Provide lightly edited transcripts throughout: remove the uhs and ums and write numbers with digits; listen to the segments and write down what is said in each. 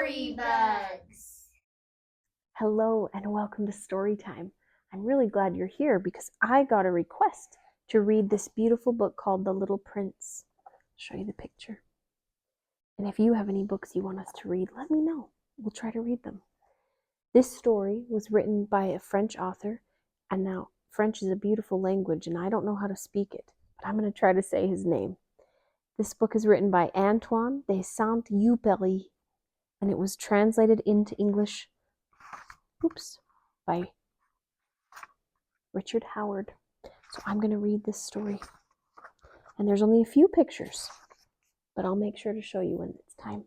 Story Bugs! Hello and welcome to Storytime. I'm really glad you're here because I got a request to read this beautiful book called The Little Prince. I'll show you the picture. And if you have any books you want us to read, let me know. We'll try to read them. This story was written by a French author, and now French is a beautiful language and I don't know how to speak it, but I'm going to try to say his name. This book is written by Antoine de Saint-Exupéry, and it was translated into English by Richard Howard. So I'm going to read this story. And there's only a few pictures, but I'll make sure to show you when it's time.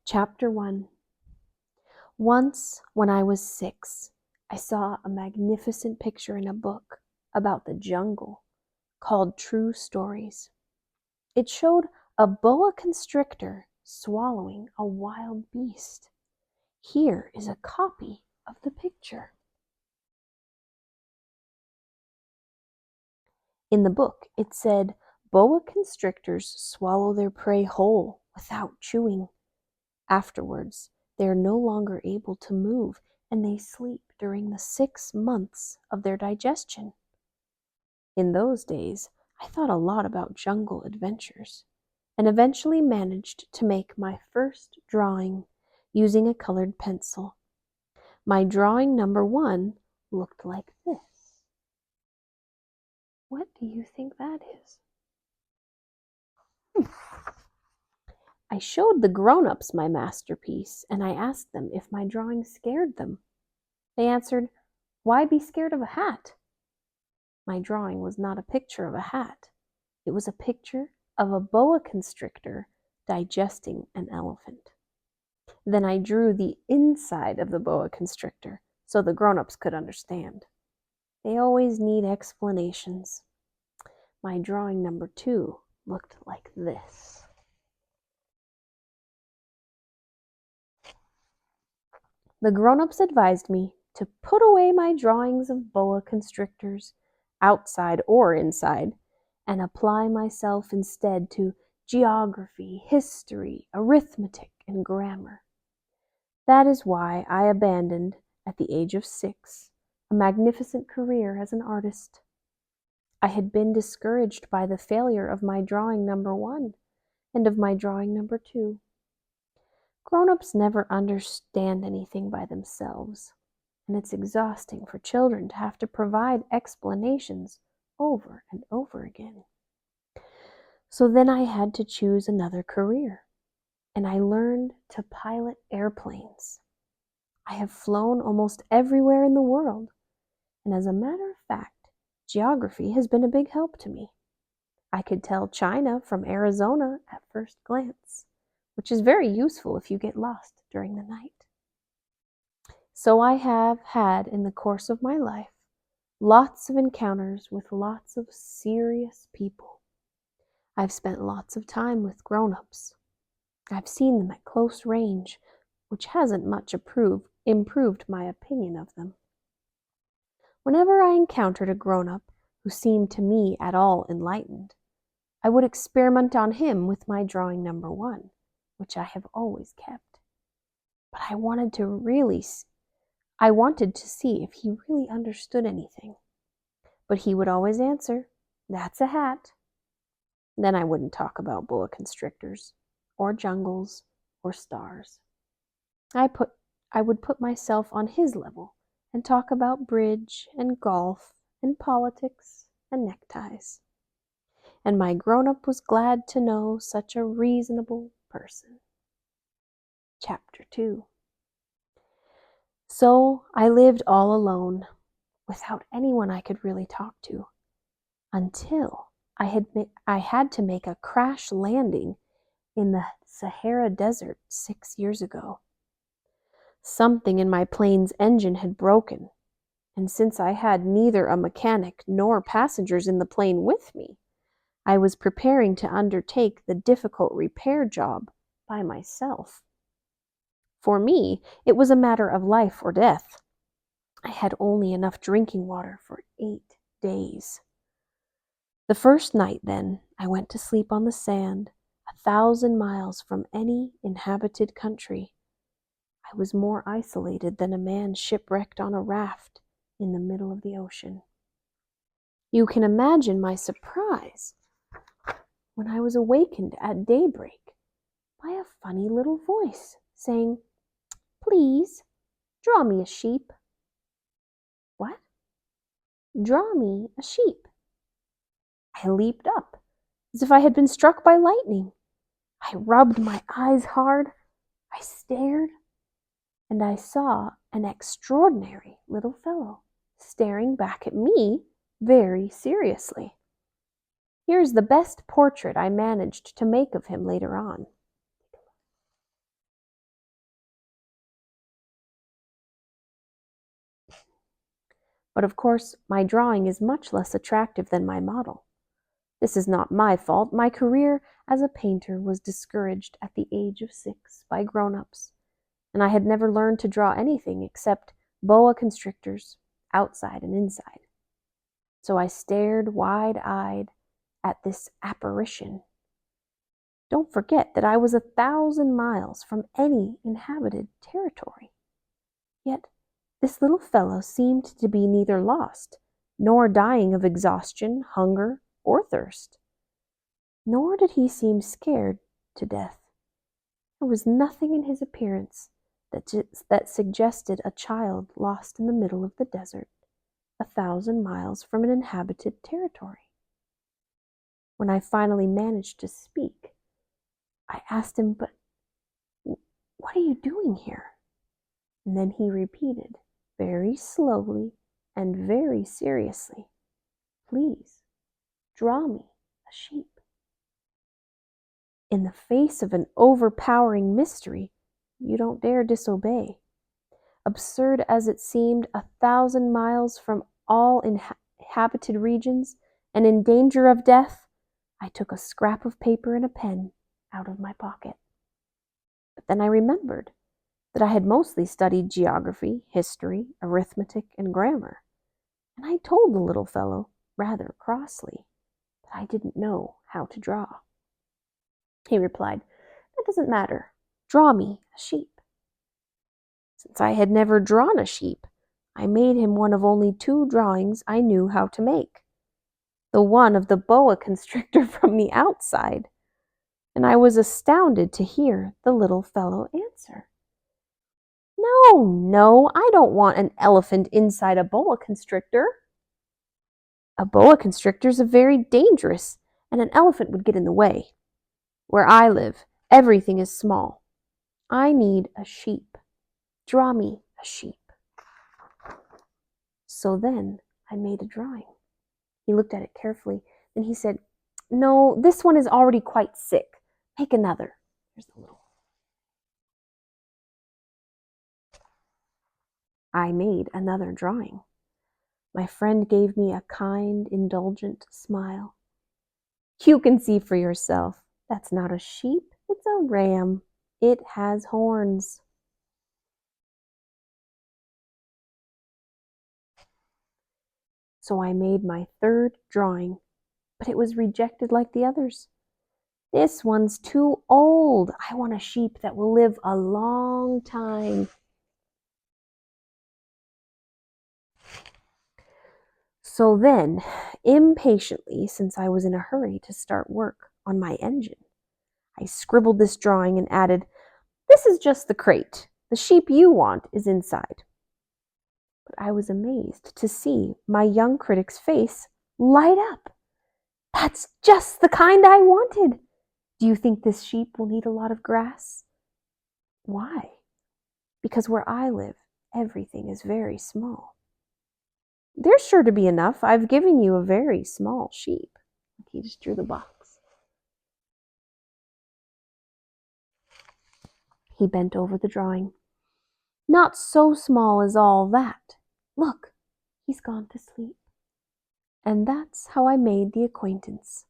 Chapter 1. Once, when I was 6, I saw a magnificent picture in a book about the jungle called True Stories. It showed a boa constrictor swallowing a wild beast. Here is a copy of the picture. In the book, it said, boa constrictors swallow their prey whole without chewing. Afterwards, they are no longer able to move and they sleep during the 6 months of their digestion. In those days, I thought a lot about jungle adventures and eventually managed to make my first drawing using a colored pencil. My drawing number 1 looked like this. What do you think that is? I showed the grown-ups my masterpiece, and I asked them if my drawing scared them. They answered, "Why be scared of a hat?" My drawing was not a picture of a hat. It was a picture of a boa constrictor digesting an elephant. Then I drew the inside of the boa constrictor so the grown-ups could understand. They always need explanations. My drawing number 2 looked like this. The grown-ups advised me to put away my drawings of boa constrictors, outside or inside, and apply myself instead to geography, history, arithmetic, and grammar. That is why I abandoned, at the age of 6, a magnificent career as an artist. I had been discouraged by the failure of my drawing number 1 and of my drawing number 2. Grown-ups never understand anything by themselves, and it's exhausting for children to have to provide explanations over and over again. So then I had to choose another career, and I learned to pilot airplanes. I have flown almost everywhere in the world, and as a matter of fact, geography has been a big help to me. I could tell China from Arizona at first glance, which is very useful if you get lost during the night. So I have had, in the course of my life, lots of encounters with lots of serious people. I've spent lots of time with grown-ups. I've seen them at close range, which hasn't much improved my opinion of them. Whenever I encountered a grown-up who seemed to me at all enlightened, I would experiment on him with my drawing number 1, which I have always kept. But I wanted to see if he really understood anything. But he would always answer, "That's a hat." Then I wouldn't talk about boa constrictors, or jungles, or stars. I would put myself on his level and talk about bridge and golf and politics and neckties. And my grown-up was glad to know such a reasonable person. Chapter 2. So I lived all alone, without anyone I could really talk to, until I had to make a crash landing in the Sahara Desert 6 years ago. Something in my plane's engine had broken, and since I had neither a mechanic nor passengers in the plane with me, I was preparing to undertake the difficult repair job by myself. For me, it was a matter of life or death. I had only enough drinking water for 8 days. The first night, then, I went to sleep on the sand, 1,000 miles from any inhabited country. I was more isolated than a man shipwrecked on a raft in the middle of the ocean. You can imagine my surprise when I was awakened at daybreak by a funny little voice saying, "Please, draw me a sheep." What? Draw me a sheep. I leaped up as if I had been struck by lightning. I rubbed my eyes hard. I stared, and I saw an extraordinary little fellow staring back at me very seriously. Here's the best portrait I managed to make of him later on. But of course, my drawing is much less attractive than my model. This is not my fault. My career as a painter was discouraged at the age of 6 by grown-ups, and I had never learned to draw anything except boa constrictors, outside and inside. So I stared wide-eyed at this apparition. Don't forget that I was 1,000 miles from any inhabited territory. Yet this little fellow seemed to be neither lost nor dying of exhaustion, hunger, or thirst. Nor did he seem scared to death. There was nothing in his appearance that suggested a child lost in the middle of the desert, 1,000 miles from an inhabited territory. When I finally managed to speak, I asked him, "But what are you doing here?" And then he repeated, very slowly and very seriously, "Please, draw me a sheep." In the face of an overpowering mystery, you don't dare disobey. Absurd as it seemed, 1,000 miles from all inhabited regions and in danger of death, I took a scrap of paper and a pen out of my pocket. But then I remembered that I had mostly studied geography, history, arithmetic, and grammar, and I told the little fellow, rather crossly, that I didn't know how to draw. He replied, "That doesn't matter. Draw me a sheep." Since I had never drawn a sheep, I made him one of only 2 drawings I knew how to make. The one of the boa constrictor from the outside, and I was astounded to hear the little fellow answer, No, I don't want an elephant inside a boa constrictor. A boa constrictor is very dangerous, and an elephant would get in the way. Where I live, everything is small. I need a sheep. Draw me a sheep." So then I made a drawing. He looked at it carefully, then he said, "No, this one is already quite sick. Make another." Here's the little one. I made another drawing. My friend gave me a kind, indulgent smile. "You can see for yourself. That's not a sheep, it's a ram. It has horns." So I made my 3rd drawing, but it was rejected like the others. "This one's too old. I want a sheep that will live a long time." So then, impatiently, since I was in a hurry to start work on my engine, I scribbled this drawing and added, "This is just the crate. The sheep you want is inside." But I was amazed to see my young critic's face light up. "That's just the kind I wanted. Do you think this sheep will need a lot of grass?" "Why?" "Because where I live, everything is very small." "There's sure to be enough. I've given you a very small sheep." He just drew the box. He bent over the drawing. "Not so small as all that. Look, he's gone to sleep." And that's how I made the acquaintance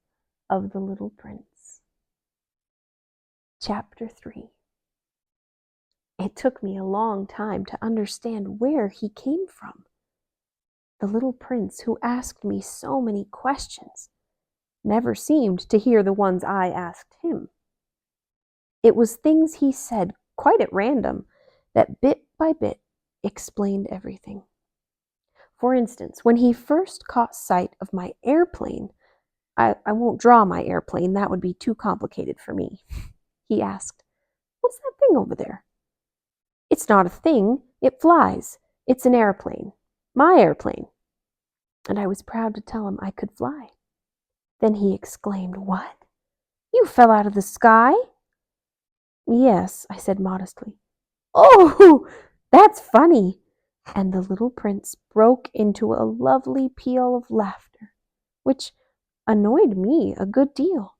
of the little prince. Chapter 3. It took me a long time to understand where he came from. The little prince who asked me so many questions never seemed to hear the ones I asked him. It was things he said quite at random that bit by bit explained everything. For instance, when he first caught sight of my airplane, I won't draw my airplane, that would be too complicated for me. He asked, "What's that thing over there?" "It's not a thing, it flies. It's an airplane. My airplane." And I was proud to tell him I could fly. Then he exclaimed, "What? You fell out of the sky?" "Yes," I said modestly. "Oh, that's funny." And the little prince broke into a lovely peal of laughter, which annoyed me a good deal.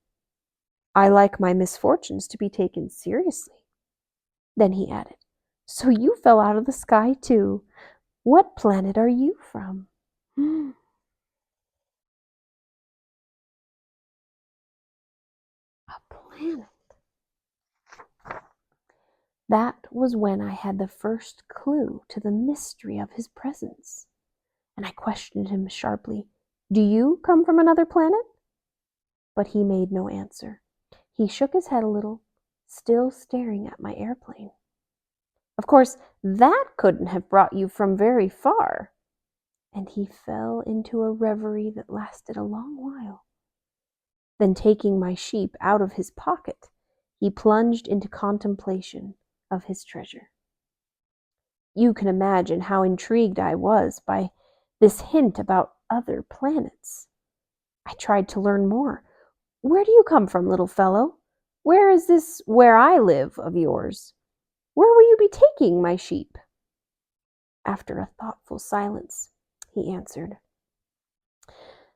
I like my misfortunes to be taken seriously. Then he added, "So you fell out of the sky too. What planet are you from?" A planet. That was when I had the first clue to the mystery of his presence, and I questioned him sharply, "Do you come from another planet?" But he made no answer. He shook his head a little, still staring at my airplane. "Of course, that couldn't have brought you from very far." And he fell into a reverie that lasted a long while. Then, taking my sheep out of his pocket, he plunged into contemplation of his treasure. You can imagine how intrigued I was by this hint about other planets. I tried to learn more. "Where do you come from, little fellow? Where is this 'where I live' of yours? Where will you be taking my sheep?" After a thoughtful silence, he answered,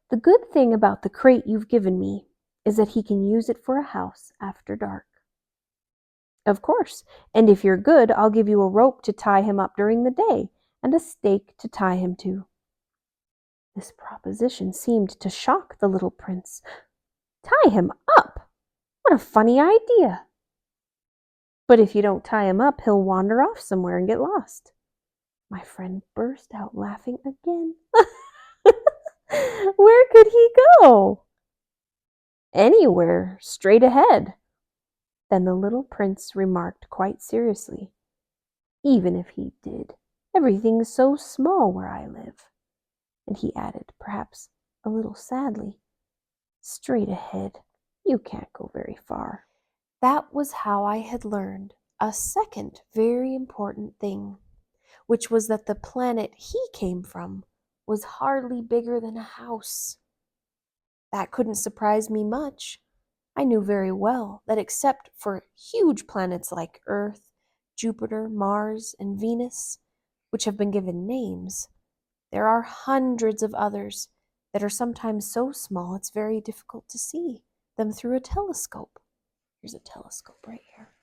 "The good thing about the crate you've given me is that he can use it for a house after dark." "Of course, and if you're good, I'll give you a rope to tie him up during the day and a stake to tie him to." This proposition seemed to shock the little prince. "Tie him up? What a funny idea!" "But if you don't tie him up, he'll wander off somewhere and get lost." My friend burst out laughing again. "Where could he go?" "Anywhere, straight ahead." Then the little prince remarked quite seriously, "Even if he did, everything's so small where I live." And he added, perhaps a little sadly, "Straight ahead, you can't go very far." That was how I had learned a second very important thing, which was that the planet he came from was hardly bigger than a house. That couldn't surprise me much. I knew very well that except for huge planets like Earth, Jupiter, Mars, and Venus, which have been given names, there are hundreds of others that are sometimes so small it's very difficult to see them through a telescope. Here's a telescope right here.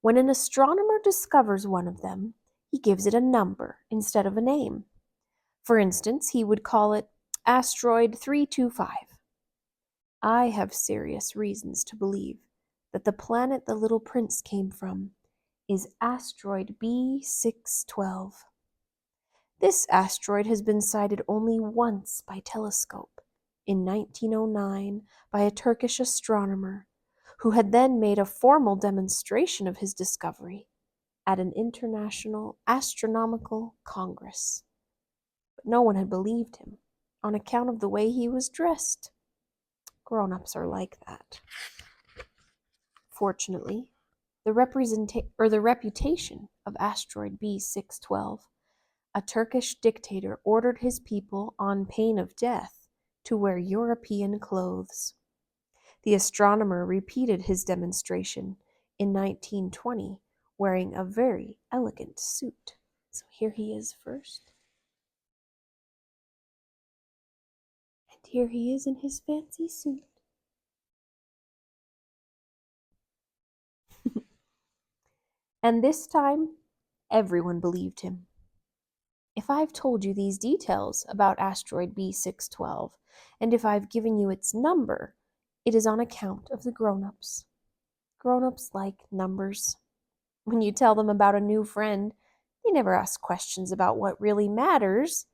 When an astronomer discovers one of them, he gives it a number instead of a name. For instance, he would call it Asteroid 325. I have serious reasons to believe that the planet the little prince came from is asteroid B612. This asteroid has been sighted only once by telescope, in 1909 by a Turkish astronomer, who had then made a formal demonstration of his discovery at an international astronomical congress. But no one had believed him on account of the way he was dressed. Grown-ups are like that. Fortunately, the reputation of asteroid B612, a Turkish dictator ordered his people on pain of death to wear European clothes. The astronomer repeated his demonstration in 1920, wearing a very elegant suit. So here he is first. And here he is in his fancy suit. And this time, everyone believed him. If I've told you these details about asteroid B612, and if I've given you its number, it is on account of the grown-ups. Grown-ups like numbers. When you tell them about a new friend, they never ask questions about what really matters.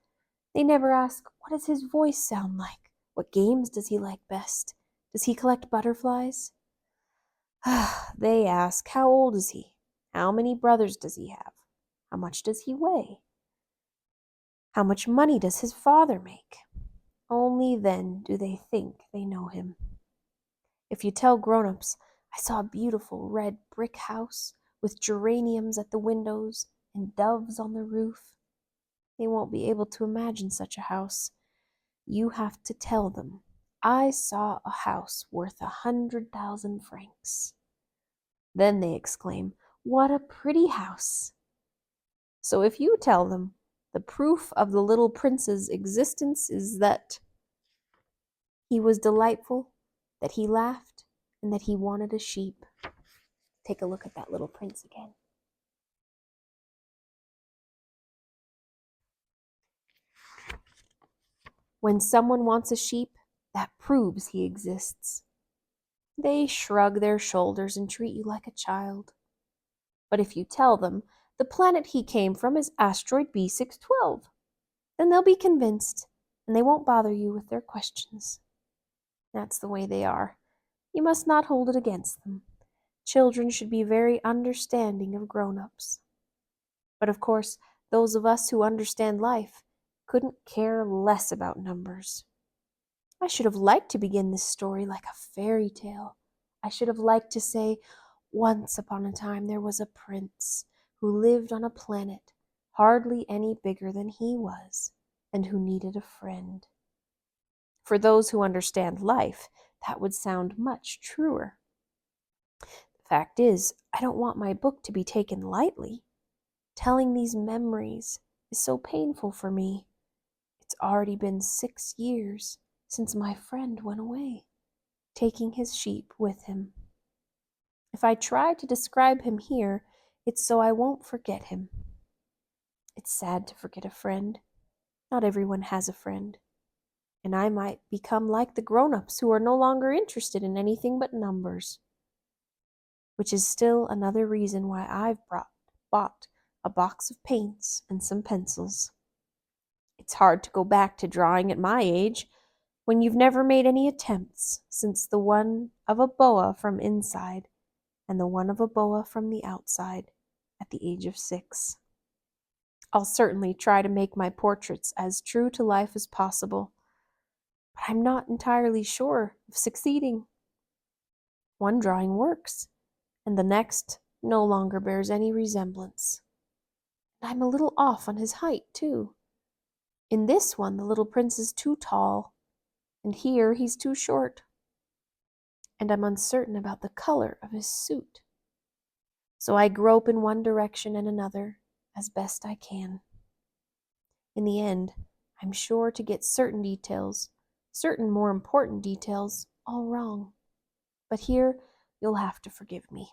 They never ask, what does his voice sound like? What games does he like best? Does he collect butterflies? They ask, how old is he? How many brothers does he have? How much does he weigh? How much money does his father make? Only then do they think they know him. If you tell grown-ups, I saw a beautiful red brick house with geraniums at the windows and doves on the roof, they won't be able to imagine such a house. You have to tell them, I saw a house worth 100,000 francs. Then they exclaim, what a pretty house! So if you tell them, the proof of the little prince's existence is that he was delightful, that he laughed, and that he wanted a sheep. Take a look at that little prince again. When someone wants a sheep, that proves he exists. They shrug their shoulders and treat you like a child. But if you tell them the planet he came from is asteroid B612, then they'll be convinced, and they won't bother you with their questions. That's the way they are. You must not hold it against them. Children should be very understanding of grown-ups. But of course, those of us who understand life couldn't care less about numbers. I should have liked to begin this story like a fairy tale. I should have liked to say, once upon a time there was a prince who lived on a planet hardly any bigger than he was, and who needed a friend. For those who understand life, that would sound much truer. The fact is, I don't want my book to be taken lightly. Telling these memories is so painful for me. It's already been 6 years since my friend went away, taking his sheep with him. If I try to describe him here, it's so I won't forget him. It's sad to forget a friend. Not everyone has a friend. And I might become like the grown-ups who are no longer interested in anything but numbers. Which is still another reason why I've bought a box of paints and some pencils. It's hard to go back to drawing at my age when you've never made any attempts since the one of a boa from inside and the one of a boa from the outside at the age of 6. I'll certainly try to make my portraits as true to life as possible, but I'm not entirely sure of succeeding. One drawing works, and the next no longer bears any resemblance. And I'm a little off on his height, too. In this one, the little prince is too tall, and here he's too short. And I'm uncertain about the color of his suit. So I grope in one direction and another as best I can. In the end, I'm sure to get certain details, certain more important details, all wrong. But here, you'll have to forgive me.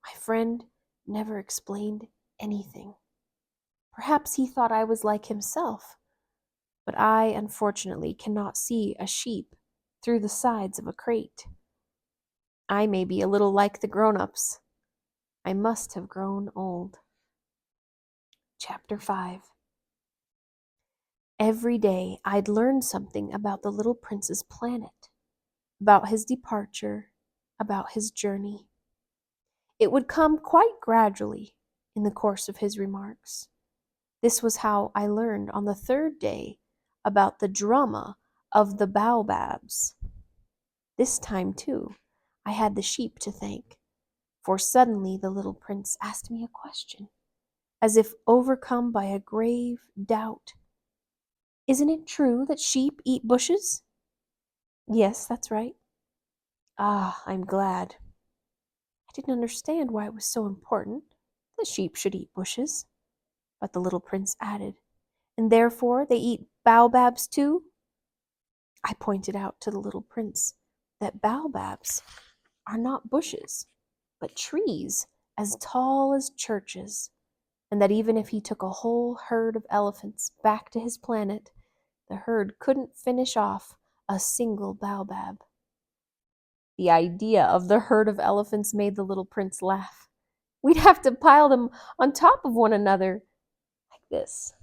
My friend never explained anything. Perhaps he thought I was like himself, but I unfortunately cannot see a sheep through the sides of a crate. I may be a little like the grown-ups. I must have grown old. Chapter 5. Every day I'd learn something about the little prince's planet, about his departure, about his journey. It would come quite gradually in the course of his remarks. This was how I learned on the 3rd day about the drama of the baobabs. This time, too, I had the sheep to thank, for suddenly the little prince asked me a question, as if overcome by a grave doubt. Isn't it true that sheep eat bushes? Yes, that's right. Ah, I'm glad. I didn't understand why it was so important that sheep should eat bushes. But the little prince added, and therefore they eat baobabs too? I pointed out to the little prince that baobabs are not bushes, but trees as tall as churches, and that even if he took a whole herd of elephants back to his planet, the herd couldn't finish off a single baobab. The idea of the herd of elephants made the little prince laugh. We'd have to pile them on top of one another, like this.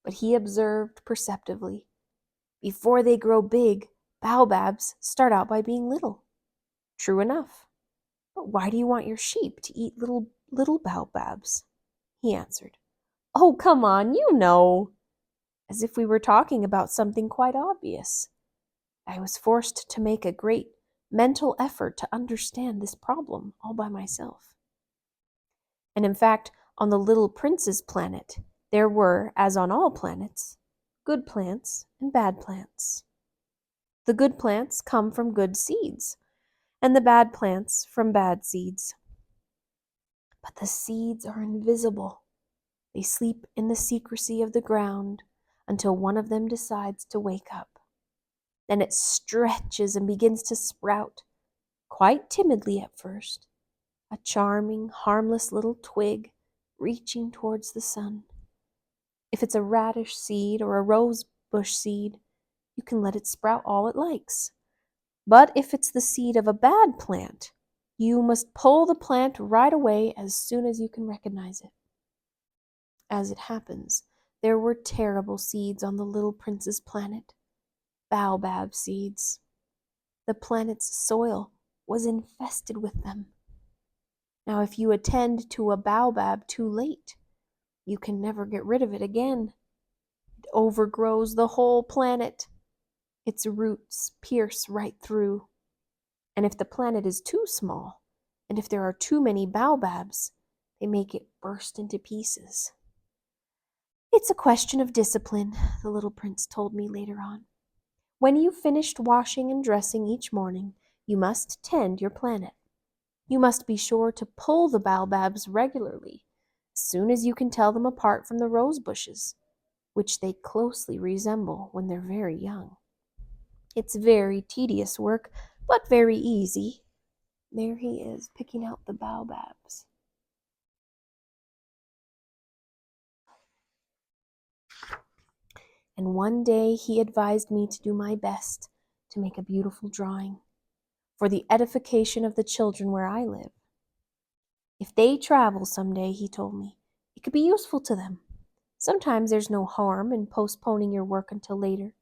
but he observed perceptively, before they grow big, baobabs start out by being little. True enough. But why do you want your sheep to eat little baobabs? He answered. Oh, come on, you know. As if we were talking about something quite obvious. I was forced to make a great mental effort to understand this problem all by myself. And in fact, on the little prince's planet, there were, as on all planets, good plants and bad plants. The good plants come from good seeds, and the bad plants from bad seeds. But the seeds are invisible. They sleep in the secrecy of the ground until one of them decides to wake up. Then it stretches and begins to sprout, quite timidly at first, a charming, harmless little twig reaching towards the sun. If it's a radish seed or a rose bush seed, you can let it sprout all it likes. But if it's the seed of a bad plant, you must pull the plant right away as soon as you can recognize it. As it happens, there were terrible seeds on the little prince's planet, baobab seeds. The planet's soil was infested with them. Now, if you attend to a baobab too late, you can never get rid of it again. It overgrows the whole planet. Its roots pierce right through. And if the planet is too small, and if there are too many baobabs, they make it burst into pieces. It's a question of discipline, the little prince told me later on. When you've finished washing and dressing each morning, you must tend your planet. You must be sure to pull the baobabs regularly, as soon as you can tell them apart from the rose bushes, which they closely resemble when they're very young. It's very tedious work, but very easy. There he is, picking out the baobabs. And one day he advised me to do my best to make a beautiful drawing for the edification of the children where I live. If they travel someday, he told me, it could be useful to them. Sometimes there's no harm in postponing your work until later.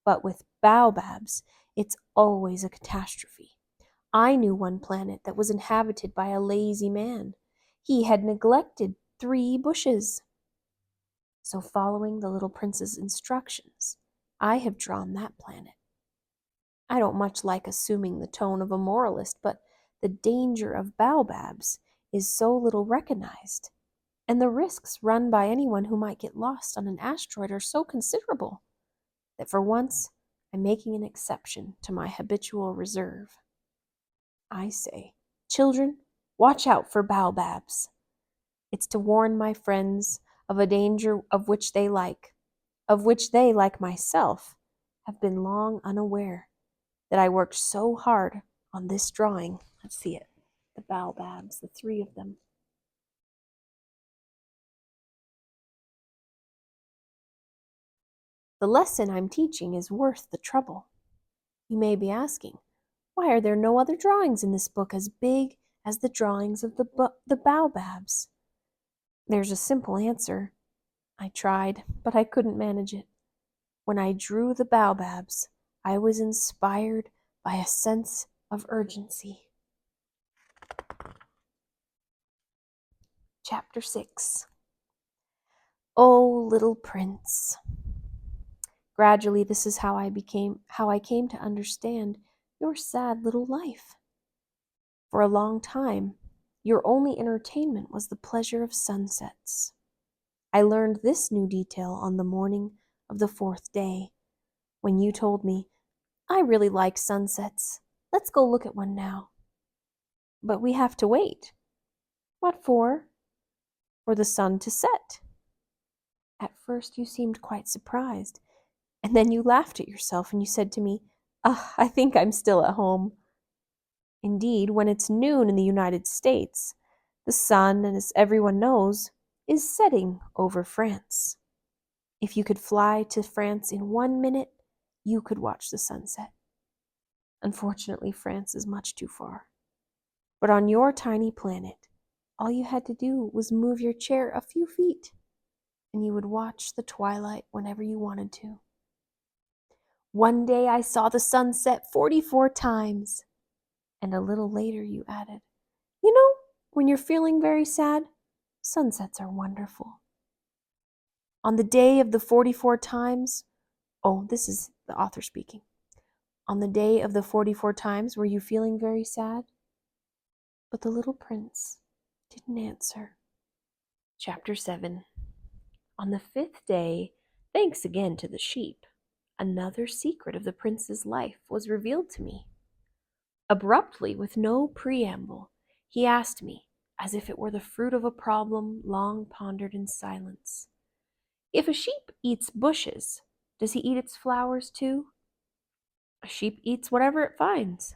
But with baobabs, it's always a catastrophe. I knew one planet that was inhabited by a lazy man. He had neglected 3 bushes. So following the little prince's instructions, I have drawn that planet. I don't much like assuming the tone of a moralist, but the danger of baobabs is so little recognized, and the risks run by anyone who might get lost on an asteroid are so considerable, that for once I'm making an exception to my habitual reserve. I say, children, watch out for baobabs. It's to warn my friends of a danger of which they, like myself, have been long unaware, that I worked so hard on this drawing. Let's see it. The baobabs, the 3 of them. The lesson I'm teaching is worth the trouble. You may be asking, why are there no other drawings in this book as big as the drawings of the baobabs? There's a simple answer. I tried, but I couldn't manage it. When I drew the baobabs, I was inspired by a sense of urgency. Chapter 6. Oh, little prince. Gradually, this is how I came to understand your sad little life. For a long time, your only entertainment was the pleasure of sunsets. I learned this new detail on the morning of the 4th day, when you told me, I really like sunsets. Let's go look at one now. But we have to wait. What for? For the sun to set. At first you seemed quite surprised, and then you laughed at yourself and you said to me, I think I'm still at home. Indeed, when it's noon in the United States, the sun, as everyone knows, is setting over France. If you could fly to France in 1 minute, you could watch the sunset. Unfortunately, France is much too far. But on your tiny planet, all you had to do was move your chair a few feet, and you would watch the twilight whenever you wanted to. One day I saw the sun set 44 times. And a little later you added, you know, when you're feeling very sad, sunsets are wonderful. On the day of the 44 times, oh, this is the author speaking. On the day of the 44 times, were you feeling very sad? But the little prince didn't answer. Chapter 7. On the 5th day, thanks again to the sheep, another secret of the prince's life was revealed to me. Abruptly, with no preamble, he asked me, as if it were the fruit of a problem long pondered in silence, if a sheep eats bushes, does he eat its flowers too? A sheep eats whatever it finds.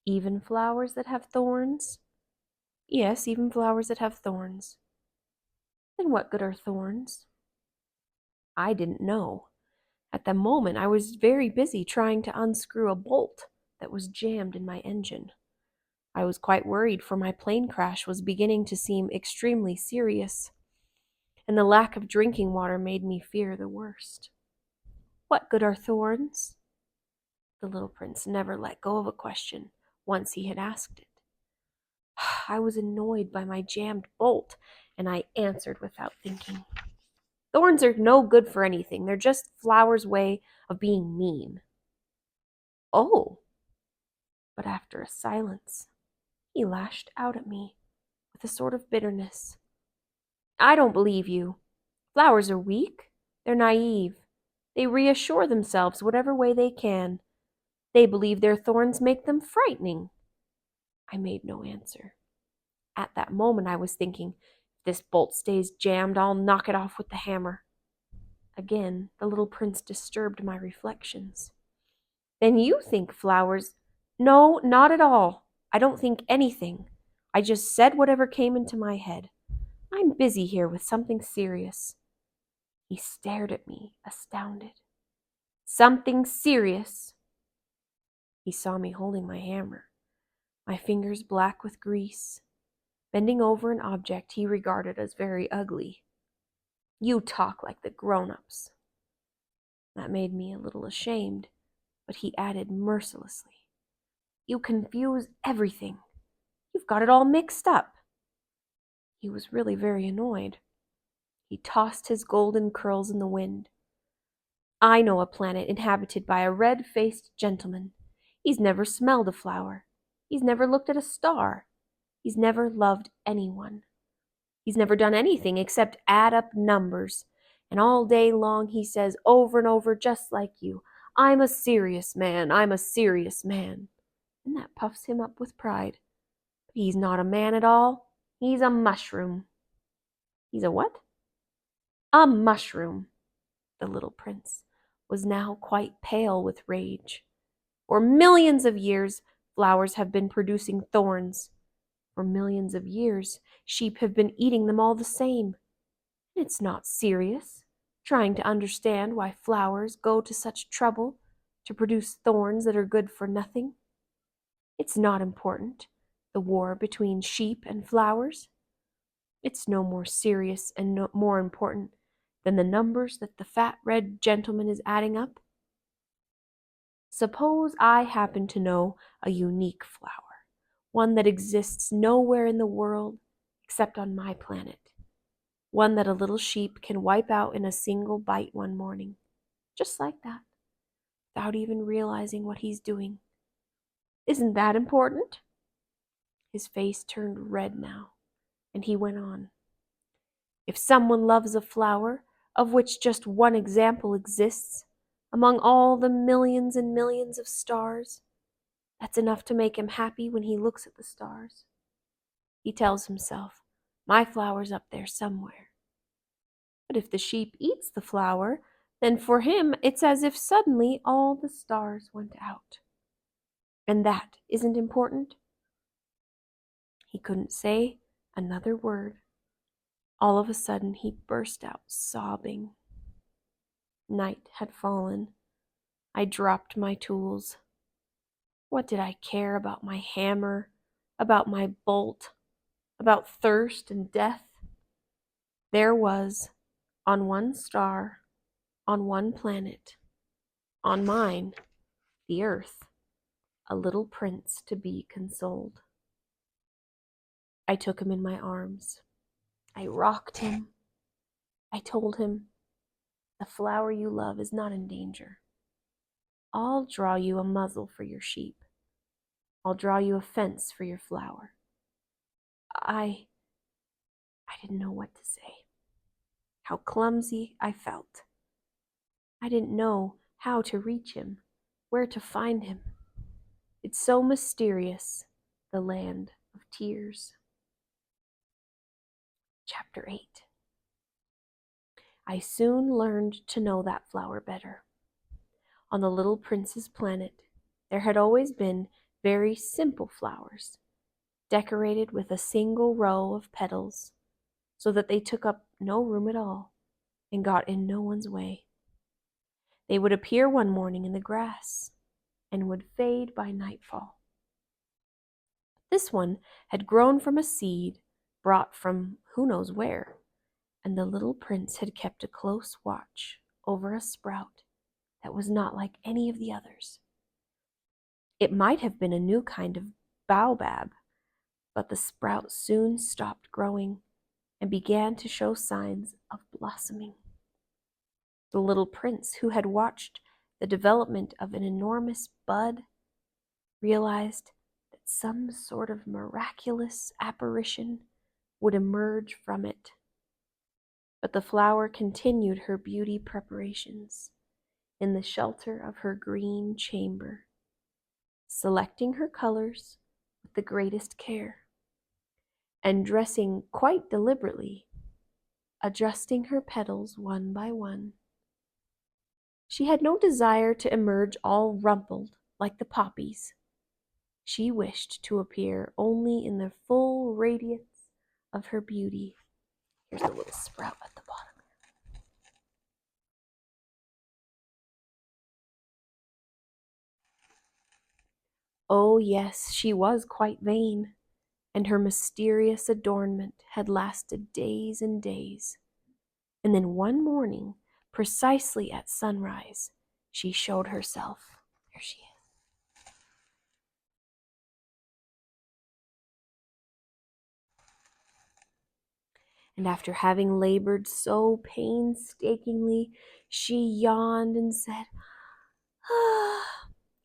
Even flowers that have thorns? Yes, even flowers that have thorns. Then what good are thorns? I didn't know. At the moment, I was very busy trying to unscrew a bolt that was jammed in my engine. I was quite worried, for my plane crash was beginning to seem extremely serious, and the lack of drinking water made me fear the worst. What good are thorns? The little prince never let go of a question once he had asked it. I was annoyed by my jammed bolt, and I answered without thinking. Thorns are no good for anything. They're just flowers' way of being mean. Oh! But after a silence, he lashed out at me with a sort of bitterness. I don't believe you. Flowers are weak. They're naive. They reassure themselves whatever way they can. They believe their thorns make them frightening. I made no answer. At that moment I was thinking, if this bolt stays jammed, I'll knock it off with the hammer. Again, the little prince disturbed my reflections. Then you think flowers... No, not at all. I don't think anything. I just said whatever came into my head. I'm busy here with something serious. He stared at me, astounded. Something serious. He saw me holding my hammer, my fingers black with grease, bending over an object he regarded as very ugly. You talk like the grown-ups. That made me a little ashamed, but he added mercilessly, you confuse everything. You've got it all mixed up. He was really very annoyed. He tossed his golden curls in the wind. I know a planet inhabited by a red-faced gentleman. He's never smelled a flower. He's never looked at a star. He's never loved anyone. He's never done anything except add up numbers. And all day long he says over and over, just like you, I'm a serious man, I'm a serious man. And that puffs him up with pride. But he's not a man at all. He's a mushroom. He's a what? A mushroom. The little prince was now quite pale with rage. For millions of years, flowers have been producing thorns. For millions of years, sheep have been eating them all the same. It's not serious, trying to understand why flowers go to such trouble to produce thorns that are good for nothing. It's not important, the war between sheep and flowers. It's no more serious and no more important than the numbers that the fat red gentleman is adding up. Suppose I happen to know a unique flower, one that exists nowhere in the world except on my planet, one that a little sheep can wipe out in a single bite one morning, just like that, without even realizing what he's doing. Isn't that important? His face turned red now, and he went on. If someone loves a flower, of which just one example exists, among all the millions and millions of stars, that's enough to make him happy when he looks at the stars. He tells himself, my flower's up there somewhere. But if the sheep eats the flower, then for him it's as if suddenly all the stars went out. And that isn't important? He couldn't say another word. All of a sudden he burst out sobbing. Night had fallen. I dropped my tools. What did I care about my hammer, about my bolt, about thirst and death? There was, on one star, on one planet, on mine, the earth, a little prince to be consoled. I took him in my arms. I rocked him. I told him, the flower you love is not in danger. I'll draw you a muzzle for your sheep. I'll draw you a fence for your flower. I didn't know what to say. How clumsy I felt. I didn't know how to reach him, where to find him. It's so mysterious, the land of tears. Chapter 8. I soon learned to know that flower better. On the little prince's planet, there had always been very simple flowers, decorated with a single row of petals, so that they took up no room at all and got in no one's way. They would appear one morning in the grass and would fade by nightfall. This one had grown from a seed brought from who knows where, and the little prince had kept a close watch over a sprout that was not like any of the others. It might have been a new kind of baobab, but the sprout soon stopped growing and began to show signs of blossoming. The little prince, who had watched the development of an enormous bud, realized that some sort of miraculous apparition would emerge from it. But the flower continued her beauty preparations in the shelter of her green chamber, selecting her colors with the greatest care, and dressing quite deliberately, adjusting her petals one by one. She had no desire to emerge all rumpled like the poppies. She wished to appear only in the full radiance of her beauty. Here's a little sprout at the bottom. Oh yes, she was quite vain, and her mysterious adornment had lasted days and days. And then one morning, precisely at sunrise, she showed herself. There she is. And after having labored so painstakingly, she yawned and said,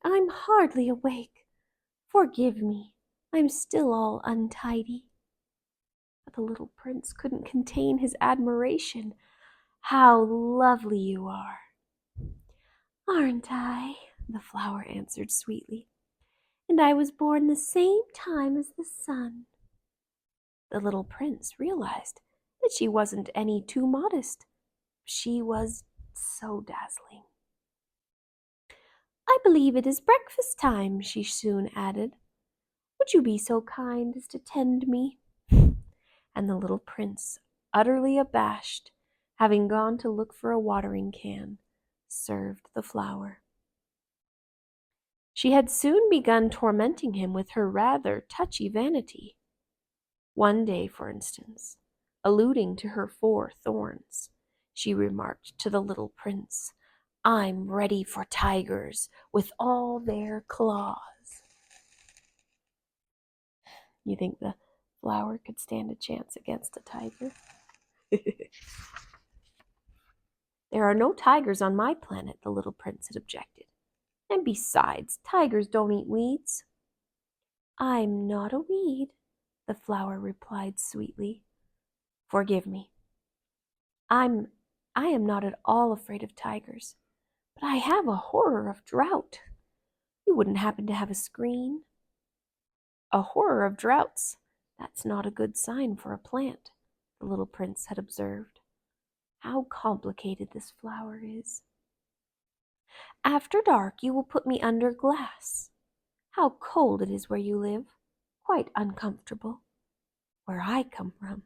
I'm hardly awake. Forgive me, I'm still all untidy. But the little prince couldn't contain his admiration. How lovely you are. Aren't I? The flower answered sweetly. And I was born the same time as the sun. The little prince realized that she wasn't any too modest. She was so dazzling. I believe it is breakfast time, she soon added. Would you be so kind as to tend me? And the little prince, utterly abashed, having gone to look for a watering can, served the flower. She had soon begun tormenting him with her rather touchy vanity. One day, for instance, alluding to her 4 thorns, she remarked to the little prince, I'm ready for tigers with all their claws. You think the flower could stand a chance against a tiger? There are no tigers on my planet, the little prince had objected. And besides, tigers don't eat weeds. I'm not a weed, the flower replied sweetly. Forgive me. I am not at all afraid of tigers, but I have a horror of drought. You wouldn't happen to have a screen? A horror of droughts. That's not a good sign for a plant, the little prince had observed. How complicated this flower is. After dark you will put me under glass. How cold it is where you live. Quite uncomfortable. Where I come from.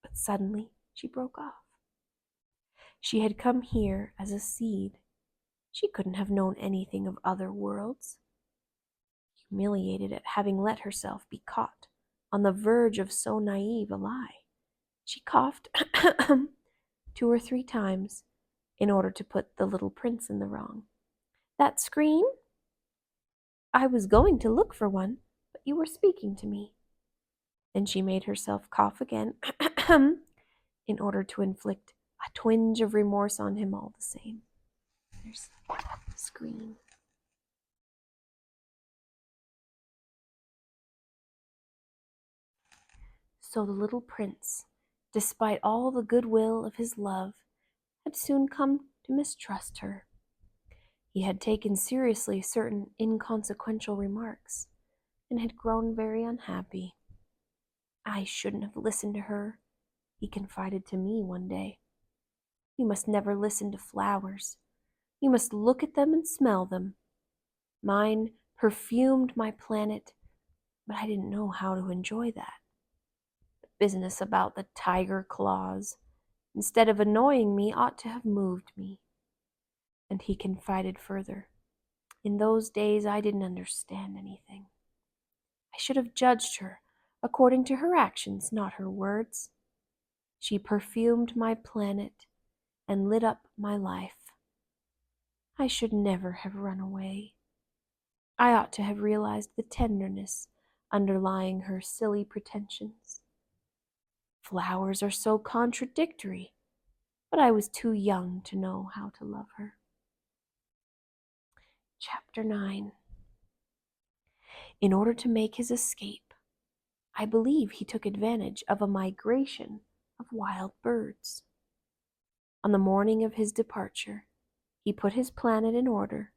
But suddenly she broke off. She had come here as a seed. She couldn't have known anything of other worlds. Humiliated at having let herself be caught on the verge of so naive a lie, she coughed 2 or 3 times in order to put the little prince in the wrong. "That screen? I was going to look for one, but you were speaking to me." Then she made herself cough again in order to inflict a twinge of remorse on him all the same. There's the screen. So the little prince, despite all the goodwill of his love, had soon come to mistrust her. He had taken seriously certain inconsequential remarks and had grown very unhappy. "I shouldn't have listened to her," he confided to me one day. "You must never listen to flowers. You must look at them and smell them. Mine perfumed my planet, but I didn't know how to enjoy that. The business about the tiger claws, instead of annoying me, ought to have moved me." And he confided further, "In those days I didn't understand anything. I should have judged her according to her actions, not her words. She perfumed my planet and lit up my life. I should never have run away. I ought to have realized the tenderness underlying her silly pretensions. Flowers are so contradictory, but I was too young to know how to love her." Chapter 9. In order to make his escape, I believe he took advantage of a migration of wild birds. On the morning of his departure, he put his planet in order.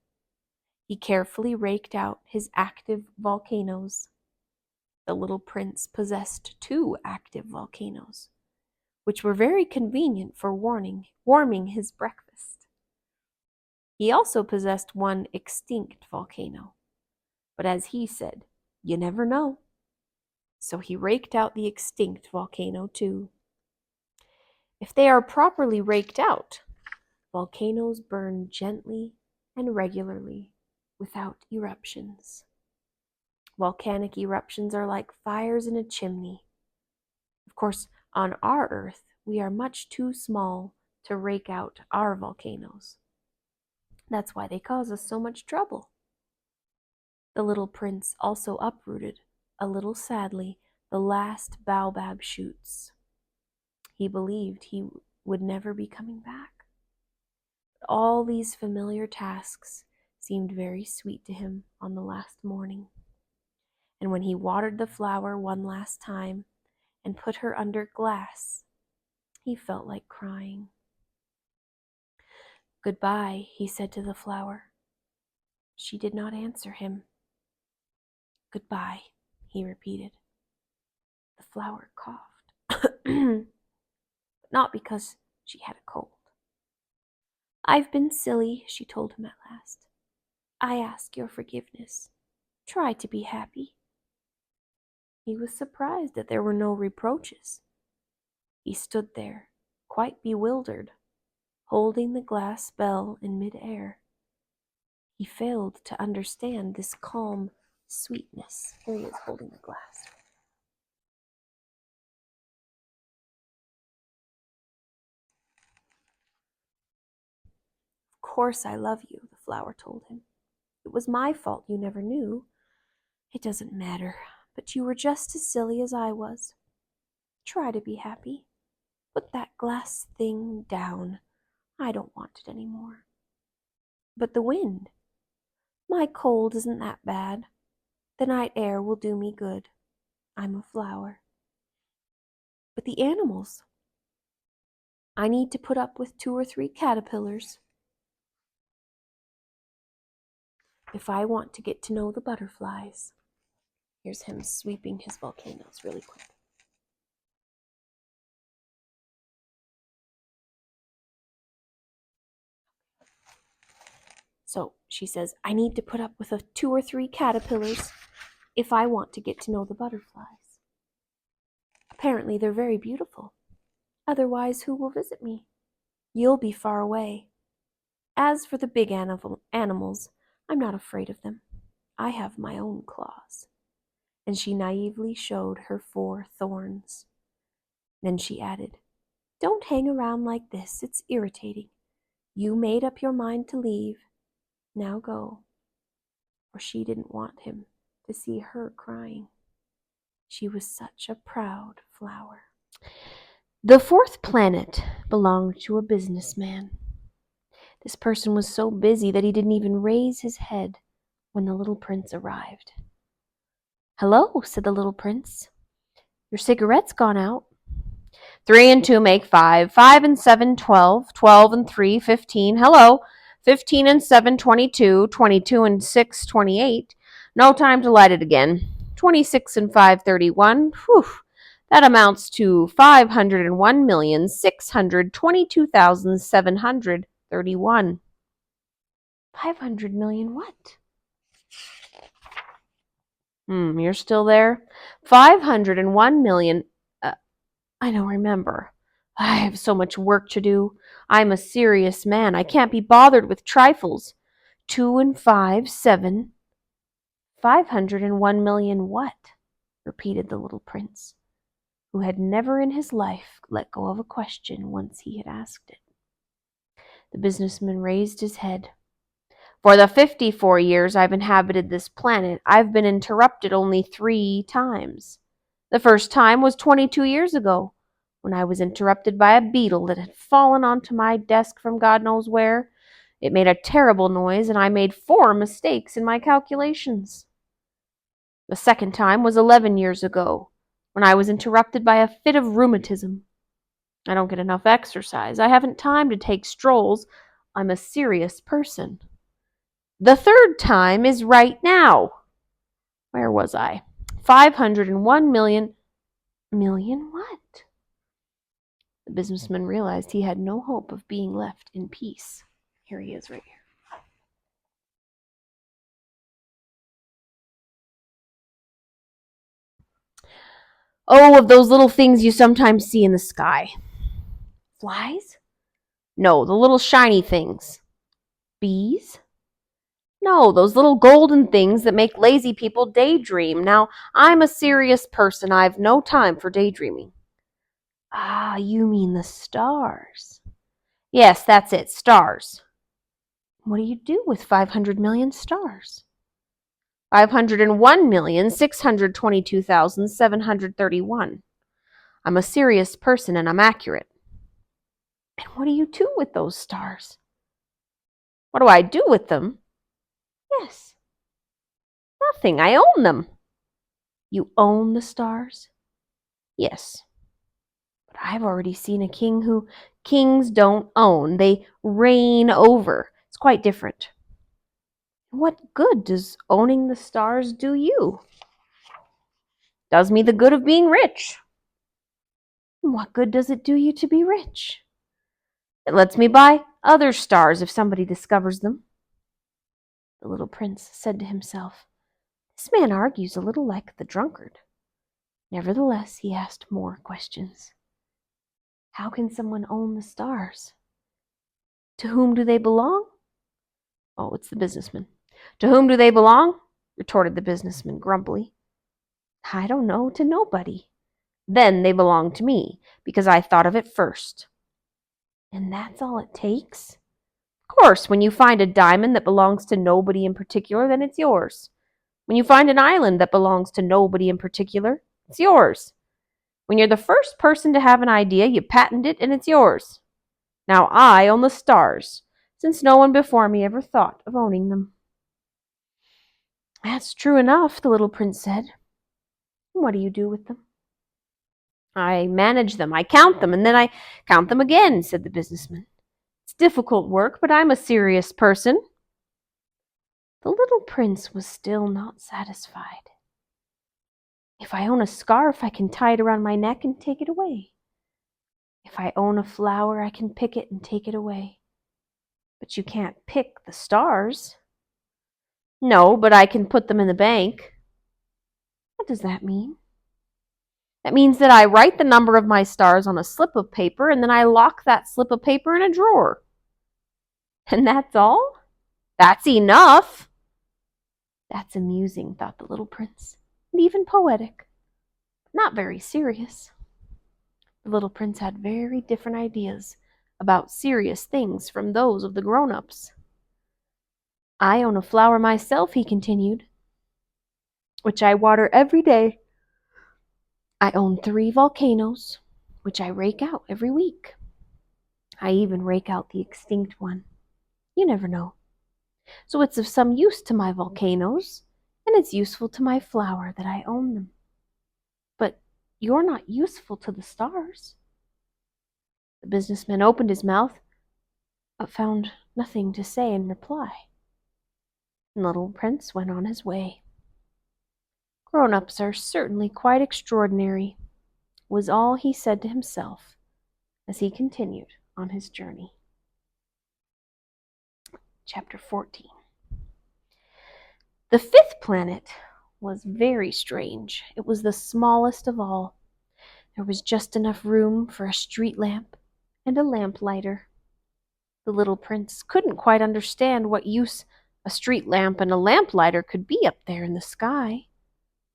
He carefully raked out his active volcanoes. The little prince possessed 2 active volcanoes, which were very convenient for warming his breakfast. He also possessed 1 extinct volcano, but as he said, "You never know." So he raked out the extinct volcano too. If they are properly raked out, volcanoes burn gently and regularly without eruptions. Volcanic eruptions are like fires in a chimney. Of course, on our Earth, we are much too small to rake out our volcanoes. That's why they cause us so much trouble. The little prince also uprooted, a little sadly, the last baobab shoots. He believed he would never be coming back. But all these familiar tasks seemed very sweet to him on the last morning. And when he watered the flower one last time and put her under glass, he felt like crying. "Goodbye," he said to the flower. She did not answer him. "Goodbye," he repeated. The flower coughed, but not because she had a cold. "I've been silly," she told him at last. "I ask your forgiveness. Try to be happy." He was surprised that there were no reproaches. He stood there, quite bewildered, holding the glass bell in mid-air. He failed to understand this calm sweetness. Here he is holding the glass. "Of course I love you," the flower told him. "It was my fault you never knew. It doesn't matter, but you were just as silly as I was. Try to be happy. Put that glass thing down. I don't want it any more." "But the wind?" "My cold isn't that bad. The night air will do me good. I'm a flower." "But the animals?" "I need to put up with 2 or 3 caterpillars if I want to get to know the butterflies." Here's him sweeping his volcanoes really quick. So she says, "I need to put up with 2 or 3 caterpillars if I want to get to know the butterflies. Apparently they're very beautiful. Otherwise, who will visit me? You'll be far away. As for the big animals, I'm not afraid of them. I have my own claws." And she naively showed her 4 thorns. Then she added, Don't hang around like this. It's irritating. You made up your mind to leave. Now go. For she didn't want him to see her crying. She was such a proud flower. The fourth planet belonged to a businessman. This person was so busy that he didn't even raise his head when the little prince arrived. "Hello," said the little prince. "Your cigarette's gone out." 3 and 2 make 5. 5 and 7, 12. 12 and 3, 15. Hello. 15 and 7, 22. 22 and 6, 28. No time to light it again. 26 and 5, 31. Whew. That amounts to 501,622,731. 500 million what? You're still there? 501 million. I don't remember. I have so much work to do. I'm a serious man. I can't be bothered with trifles. 2 and 5, 7. 501 million what? Repeated the little prince, who had never in his life let go of a question once he had asked it. The businessman raised his head. For the 54 years I've inhabited this planet, I've been interrupted only 3 times. The first time was 22 years ago, when I was interrupted by a beetle that had fallen onto my desk from God knows where. It made a terrible noise, and I made 4 mistakes in my calculations. The second time was 11 years ago, when I was interrupted by a fit of rheumatism. I don't get enough exercise. I haven't time to take strolls. I'm a serious person. The third time is right now. Where was I? 501 million. Million what? The businessman realized he had no hope of being left in peace. Here he is right here. Oh, of those little things you sometimes see in the sky. Flies? No, the little shiny things. Bees? No, those little golden things that make lazy people daydream. Now, I'm a serious person. I've no time for daydreaming. Ah, you mean the stars. Yes, that's it, stars. What do you do with 500 million stars? 501,622,731. I'm a serious person and I'm accurate. And what do you do with those stars? What do I do with them? Yes. Nothing. I own them. You own the stars? Yes. But I've already seen a king who kings don't own. They reign over. It's quite different. What good does owning the stars do you? Does me the good of being rich. And what good does it do you to be rich? It lets me buy other stars if somebody discovers them. The little prince said to himself, "This man argues a little like the drunkard." Nevertheless, he asked more questions. How can someone own the stars? To whom do they belong? Oh, it's the businessman. To whom do they belong? Retorted the businessman grumpily. I don't know, to nobody. Then they belong to me, because I thought of it first. And that's all it takes? Of course, when you find a diamond that belongs to nobody in particular, then it's yours. When you find an island that belongs to nobody in particular, it's yours. When you're the first person to have an idea, you patent it and it's yours. Now I own the stars, since no one before me ever thought of owning them. That's true enough, the little prince said. What do you do with them? I manage them. I count them, and then I count them again, said the businessman. It's difficult work, but I'm a serious person. The little prince was still not satisfied. If I own a scarf, I can tie it around my neck and take it away. If I own a flower, I can pick it and take it away. But you can't pick the stars. No, but I can put them in the bank. What does that mean? That means that I write the number of my stars on a slip of paper, and then I lock that slip of paper in a drawer. And that's all? That's enough. That's amusing, thought the little prince, and even poetic, but not very serious. The little prince had very different ideas about serious things from those of the grown-ups. I own a flower myself, he continued, which I water every day. I own 3 volcanoes, which I rake out every week. I even rake out the extinct one. You never know. So it's of some use to my volcanoes, and it's useful to my flower that I own them. But you're not useful to the stars. The businessman opened his mouth, but found nothing to say in reply. And the little prince went on his way. Grown-ups are certainly quite extraordinary, was all he said to himself as he continued on his journey. Chapter 14. The 5th planet was very strange. It was the smallest of all. There was just enough room for a street lamp and a lamplighter. The little prince couldn't quite understand what use a street lamp and a lamplighter could be up there in the sky,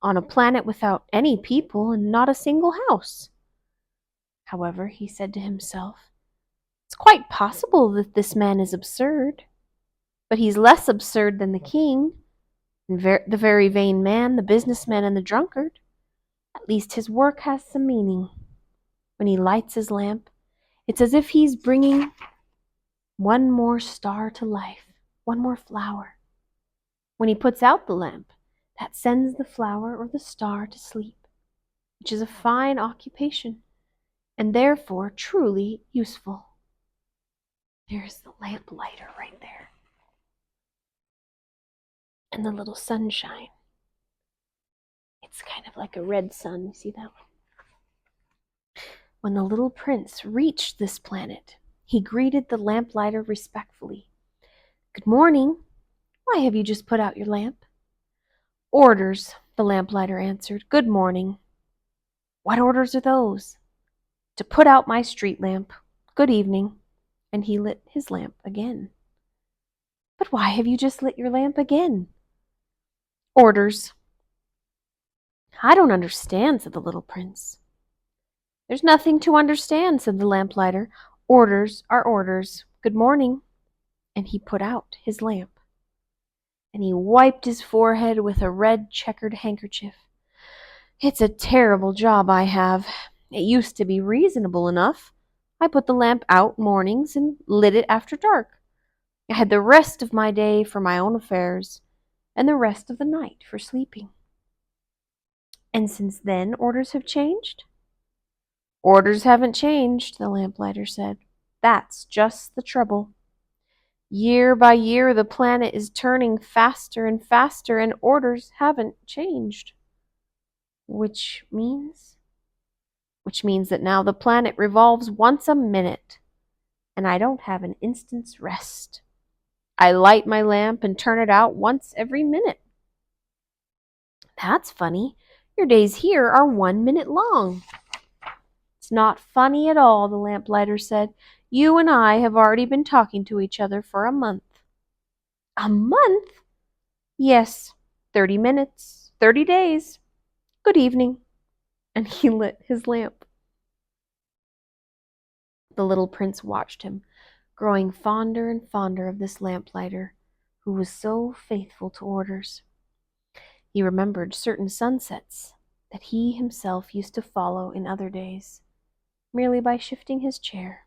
on a planet without any people and not a single house. However, he said to himself, it's quite possible that this man is absurd, but he's less absurd than the king, and the very vain man, the businessman, and the drunkard. At least his work has some meaning. When he lights his lamp, it's as if he's bringing one more star to life, one more flower. When he puts out the lamp, that sends the flower or the star to sleep, which is a fine occupation, and therefore truly useful. There's the lamplighter right there. And the little sunshine. It's kind of like a red sun, you see that one? When the little prince reached this planet, he greeted the lamplighter respectfully. Good morning. Why have you just put out your lamp? Orders, the lamplighter answered. Good morning. What orders are those? To put out my street lamp. Good evening. And he lit his lamp again. But why have you just lit your lamp again? Orders. I don't understand, said the little prince. There's nothing to understand, said the lamplighter. Orders are orders. Good morning. And he put out his lamp. And he wiped his forehead with a red checkered handkerchief. It's a terrible job I have. It used to be reasonable enough. I put the lamp out mornings and lit it after dark. I had the rest of my day for my own affairs, and the rest of the night for sleeping. And since then, orders have changed? Orders haven't changed, the lamplighter said. That's just the trouble. Year by year, the planet is turning faster and faster, and orders haven't changed. Which means that now the planet revolves once a minute, and I don't have an instant's rest. I light my lamp and turn it out once every minute. That's funny. Your days here are 1 minute long. It's not funny at all, the lamplighter said. You and I have already been talking to each other for a month. A month? Yes, 30 minutes, 30 days. Good evening. And he lit his lamp. The little prince watched him, growing fonder and fonder of this lamplighter, who was so faithful to orders. He remembered certain sunsets that he himself used to follow in other days, merely by shifting his chair.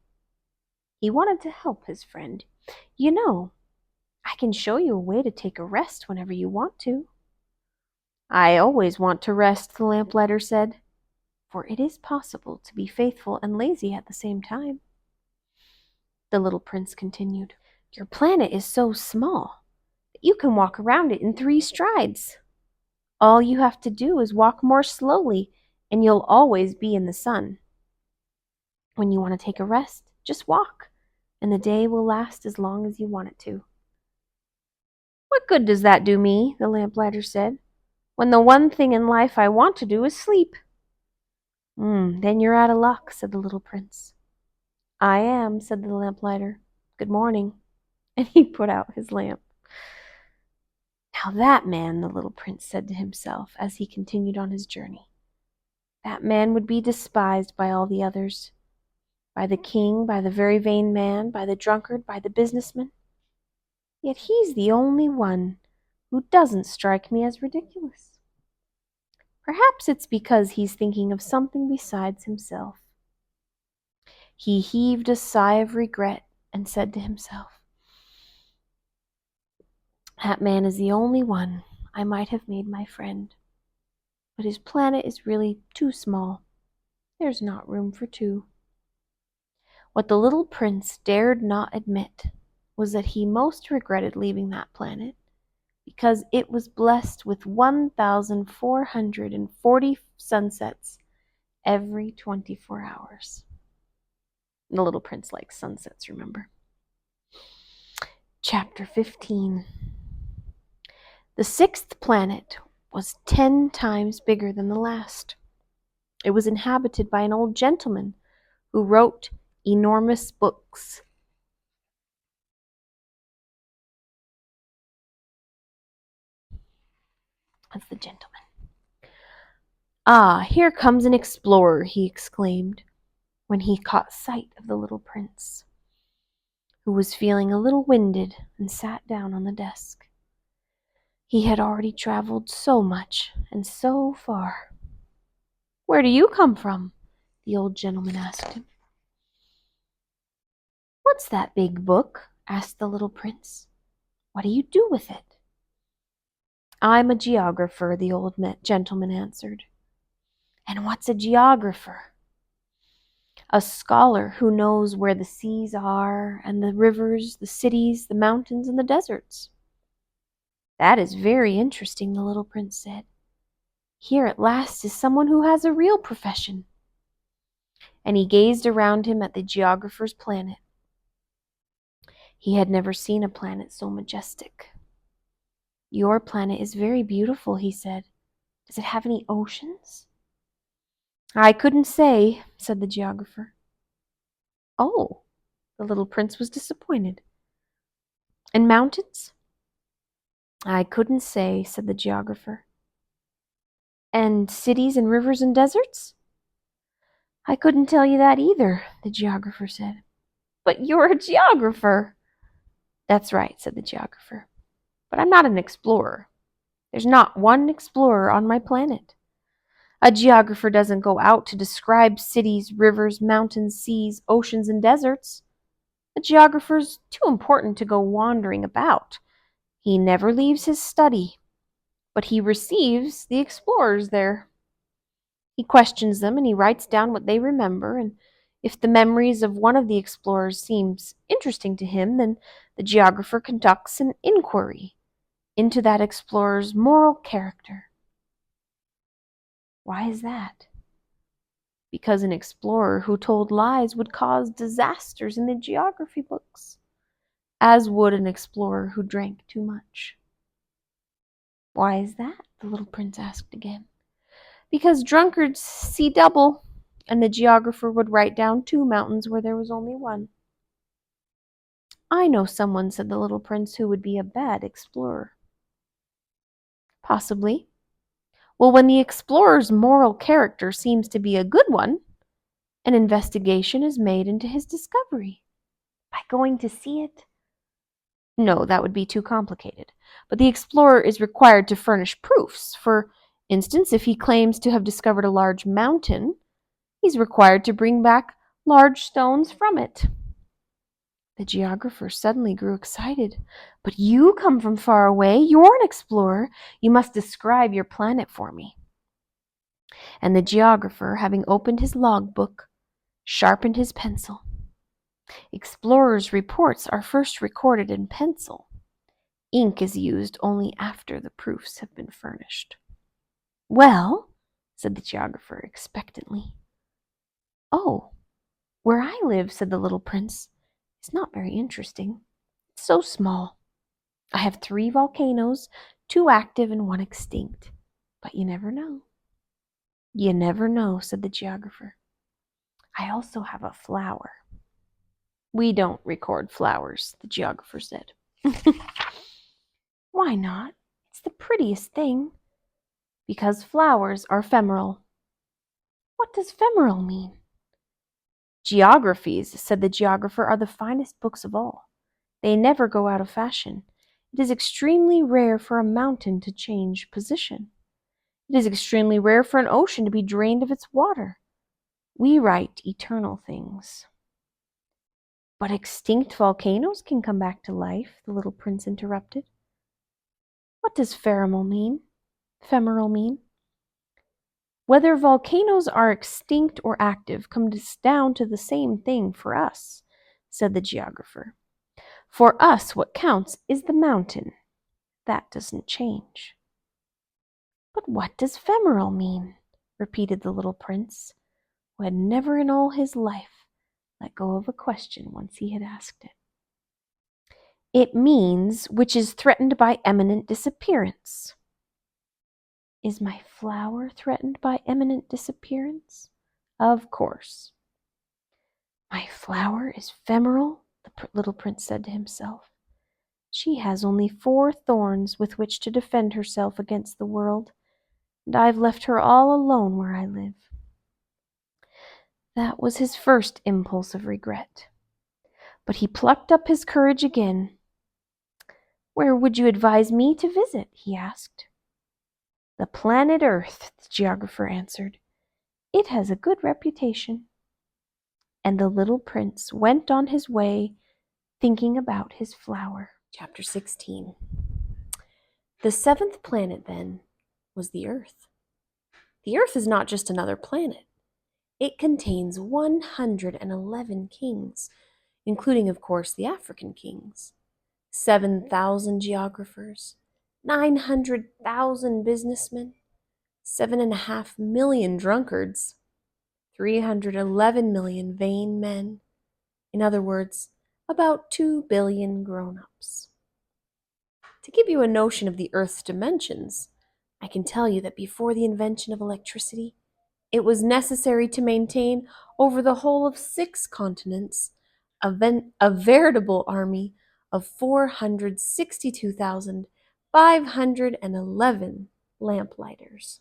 He wanted to help his friend. You know, I can show you a way to take a rest whenever you want to. I always want to rest, the lamplighter said, for it is possible to be faithful and lazy at the same time. The little prince continued, Your planet is so small that you can walk around it in 3 strides. All you have to do is walk more slowly, and you'll always be in the sun. When you want to take a rest, just walk, and the day will last as long as you want it to. What good does that do me, the lamplighter said, when the one thing in life I want to do is sleep? Then you're out of luck, said the little prince. I am, said the lamplighter. Good morning. And he put out his lamp. Now that man, the little prince said to himself as he continued on his journey, That man would be despised by all the others, by the king, by the very vain man, by the drunkard, by the businessman. Yet he's the only one who doesn't strike me as ridiculous. Perhaps it's because he's thinking of something besides himself. He heaved a sigh of regret and said to himself, "That man is the only one I might have made my friend. But his planet is really too small. There's not room for two." What the little prince dared not admit was that he most regretted leaving that planet because it was blessed with 1,440 sunsets every 24 hours. The little prince likes sunsets, remember? Chapter 15. The sixth planet was 10 times bigger than the last. It was inhabited by an old gentleman who wrote enormous books. That's the gentleman. "Ah, here comes an explorer," he exclaimed, when he caught sight of the little prince, who was feeling a little winded and sat down on the desk. He had already traveled so much and so far. "Where do you come from?" the old gentleman asked him. "What's that big book?" asked the little prince. "What do you do with it?" "I'm a geographer," the old gentleman answered. "And what's a geographer?" "A scholar who knows where the seas are, and the rivers, the cities, the mountains, and the deserts." "That is very interesting," the little prince said. "Here at last is someone who has a real profession." And he gazed around him at the geographer's planet. He had never seen a planet so majestic. "Your planet is very beautiful," he said. "Does it have any oceans?" "I couldn't say," said the geographer. "Oh," the little prince was disappointed. "And mountains?" "I couldn't say," said the geographer. "And cities and rivers and deserts?" "I couldn't tell you that either," the geographer said. "But you're a geographer." "That's right," said the geographer. "But I'm not an explorer. There's not one explorer on my planet. A geographer doesn't go out to describe cities, rivers, mountains, seas, oceans, and deserts. A geographer's too important to go wandering about. He never leaves his study, but he receives the explorers there. He questions them and he writes down what they remember, and if the memories of one of the explorers seems interesting to him, then the geographer conducts an inquiry into that explorer's moral character." "Why is that?" "Because an explorer who told lies would cause disasters in the geography books, as would an explorer who drank too much." "Why is that?" the little prince asked again. "Because drunkards see double, and the geographer would write down 2 mountains where there was only one." "I know someone," said the little prince, "who would be a bad explorer." "Possibly. Well, when the explorer's moral character seems to be a good one, an investigation is made into his discovery." "By going to see it?" "No, that would be too complicated. But the explorer is required to furnish proofs. For instance, if he claims to have discovered a large mountain, he's required to bring back large stones from it." The geographer suddenly grew excited. "But you come from far away. You're an explorer. You must describe your planet for me." And the geographer, having opened his logbook, sharpened his pencil. Explorers' reports are first recorded in pencil. Ink is used only after the proofs have been furnished. "Well," said the geographer expectantly. "Oh, where I live," said the little prince, "is not very interesting. It's so small. I have 3 volcanoes, 2 active and 1 extinct. But you never know." "You never know," said the geographer. "I also have a flower." "We don't record flowers," the geographer said. "Why not? It's the prettiest thing." "Because flowers are ephemeral." What does femoral mean? Geographies, said the geographer, are the finest books of all. They never go out of fashion. It is extremely rare for a mountain to change position. It is extremely rare for an ocean to be drained of its water. We write eternal things. But extinct volcanoes can come back to life, the little prince interrupted. What does femoral mean? Femoral mean? Whether volcanoes are extinct or active comes down to the same thing for us, said the geographer. For us, what counts is the mountain. That doesn't change. But what does femoral mean? Repeated the little prince, who had never in all his life let go of a question once he had asked it. It means which is threatened by imminent disappearance. Is my flower threatened by imminent disappearance? Of course. My flower is femoral, the little prince said to himself. She has only 4 thorns with which to defend herself against the world, and I've left her all alone where I live. That was his first impulse of regret. But he plucked up his courage again. Where would you advise me to visit? He asked. The planet Earth, the geographer answered. It has a good reputation. And the little prince went on his way, thinking about his flower. Chapter 16. The 7th planet, then, was the Earth. The Earth is not just another planet. It contains 111 kings, including, of course, the African kings, 7,000 geographers, 900,000 businessmen, 7.5 million drunkards, 311 million vain men. In other words, about 2 billion grown-ups. To give you a notion of the Earth's dimensions, I can tell you that before the invention of electricity, it was necessary to maintain over the whole of 6 continents a veritable army of 462,511 lamplighters.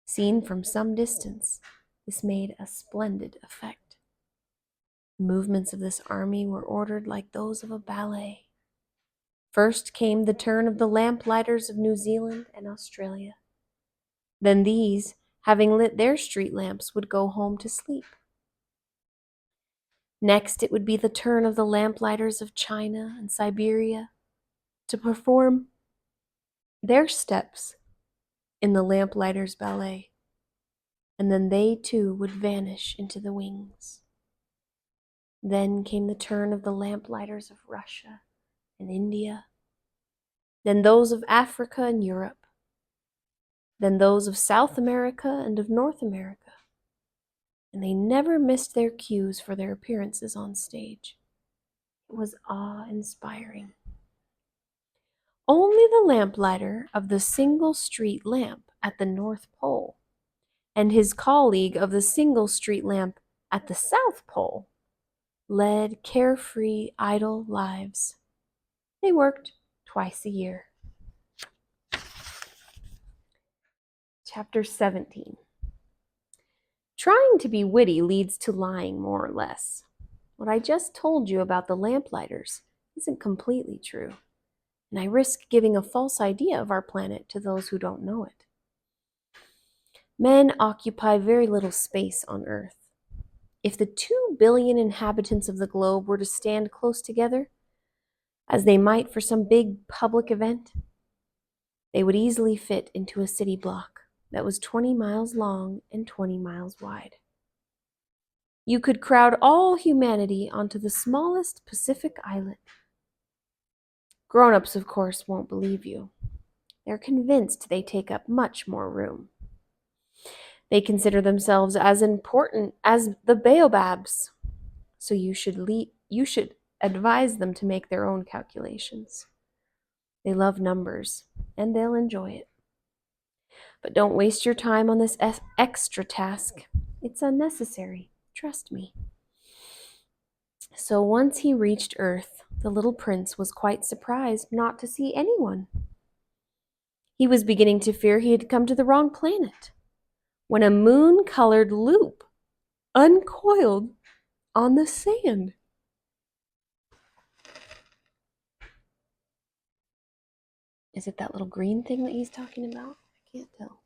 Seen from some distance, this made a splendid effect. The movements of this army were ordered like those of a ballet. First came the turn of the lamplighters of New Zealand and Australia. Then these, having lit their street lamps, would go home to sleep. Next, it would be the turn of the lamplighters of China and Siberia to perform their steps in the lamplighters' ballet. And then they too would vanish into the wings. Then came the turn of the lamplighters of Russia and India, then those of Africa and Europe, then those of South America and of North America, and they never missed their cues for their appearances on stage. It was awe-inspiring. Only the lamplighter of the single street lamp at the North Pole and his colleague of the single street lamp at the South Pole led carefree, idle lives. They worked twice a year. Chapter 17. Trying to be witty leads to lying more or less. What I just told you about the lamplighters isn't completely true, and I risk giving a false idea of our planet to those who don't know it. Men occupy very little space on Earth. If the 2 billion inhabitants of the globe were to stand close together, as they might for some big public event, they would easily fit into a city block that was 20 miles long and 20 miles wide. You could crowd all humanity onto the smallest Pacific islet. Grown-ups, of course, won't believe you. They're convinced they take up much more room. They consider themselves as important as the baobabs, so you should advise them to make their own calculations. They love numbers, and they'll enjoy it. But don't waste your time on this extra task. It's unnecessary, trust me. So once he reached Earth, the little prince was quite surprised not to see anyone. He was beginning to fear he had come to the wrong planet. when a moon-colored loop uncoiled on the sand. Is it that little green thing that he's talking about? I can't tell.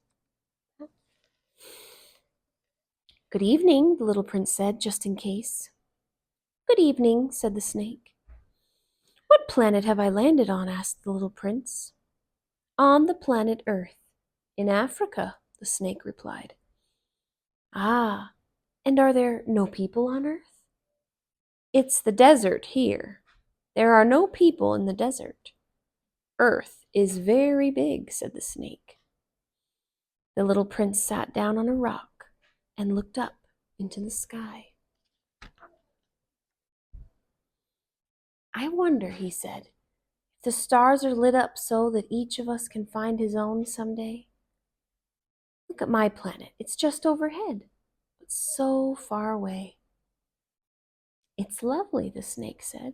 Good evening, the little prince said, just in case. Good evening, said the snake. What planet have I landed on? Asked the little prince. On the planet Earth, in Africa, the snake replied. Ah, and are there no people on Earth? It's the desert here. There are no people in the desert. Earth is very big, said the snake. The little prince sat down on a rock and looked up into the sky. I wonder, he said, if the stars are lit up so that each of us can find his own someday. Look at my planet. It's just overhead, but so far away. It's lovely, the snake said.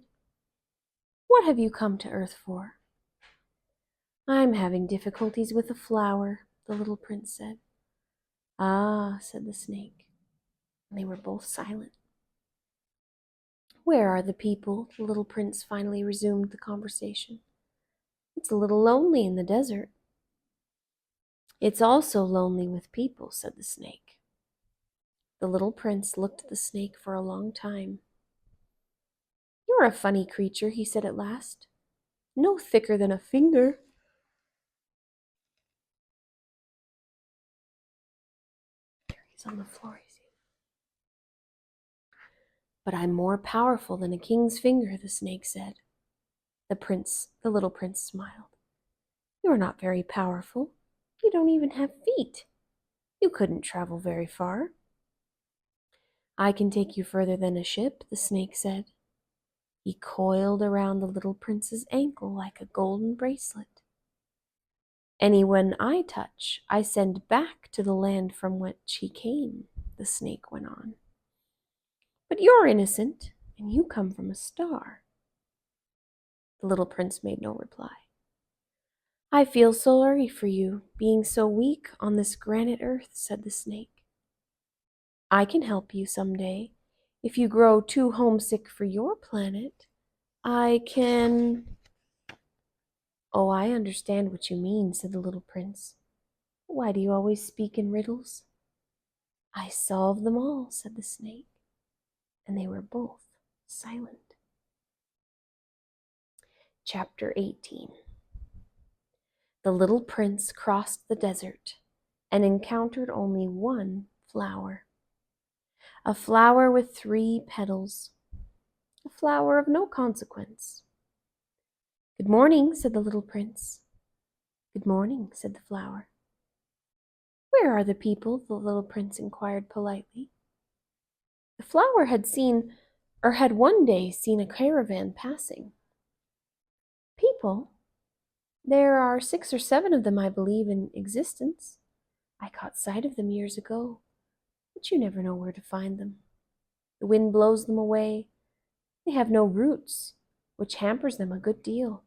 What have you come to Earth for? I'm having difficulties with a flower, the little prince said. Ah, said the snake, and they were both silent. Where are the people? The little prince finally resumed the conversation. It's a little lonely in the desert. It's also lonely with people, said the snake. The little prince looked at the snake for a long time. You're a funny creature, he said at last. No thicker than a finger. He's on the floor, you see. But I'm more powerful than a king's finger, the snake said. The little prince smiled. You're not very powerful. You don't even have feet. You couldn't travel very far. I can take you further than a ship, the snake said. He coiled around the little prince's ankle like a golden bracelet. Anyone I touch, I send back to the land from which he came, the snake went on. But you're innocent, and you come from a star. The little prince made no reply. I feel sorry for you, being so weak on this granite earth, said the snake. I can help you someday. If you grow too homesick for your planet, I can... Oh, I understand what you mean, said the little prince. Why do you always speak in riddles? I solve them all, said the snake, and they were both silent. Chapter 18. The little prince crossed the desert and encountered only one flower. A flower with 3 petals. A flower of no consequence. Good morning, said the little prince. Good morning, said the flower. Where are the people? The little prince inquired politely. The flower had one day seen a caravan passing. People? There are 6 or 7 of them, I believe, in existence. I caught sight of them years ago, but you never know where to find them. The wind blows them away. They have no roots, which hampers them a good deal.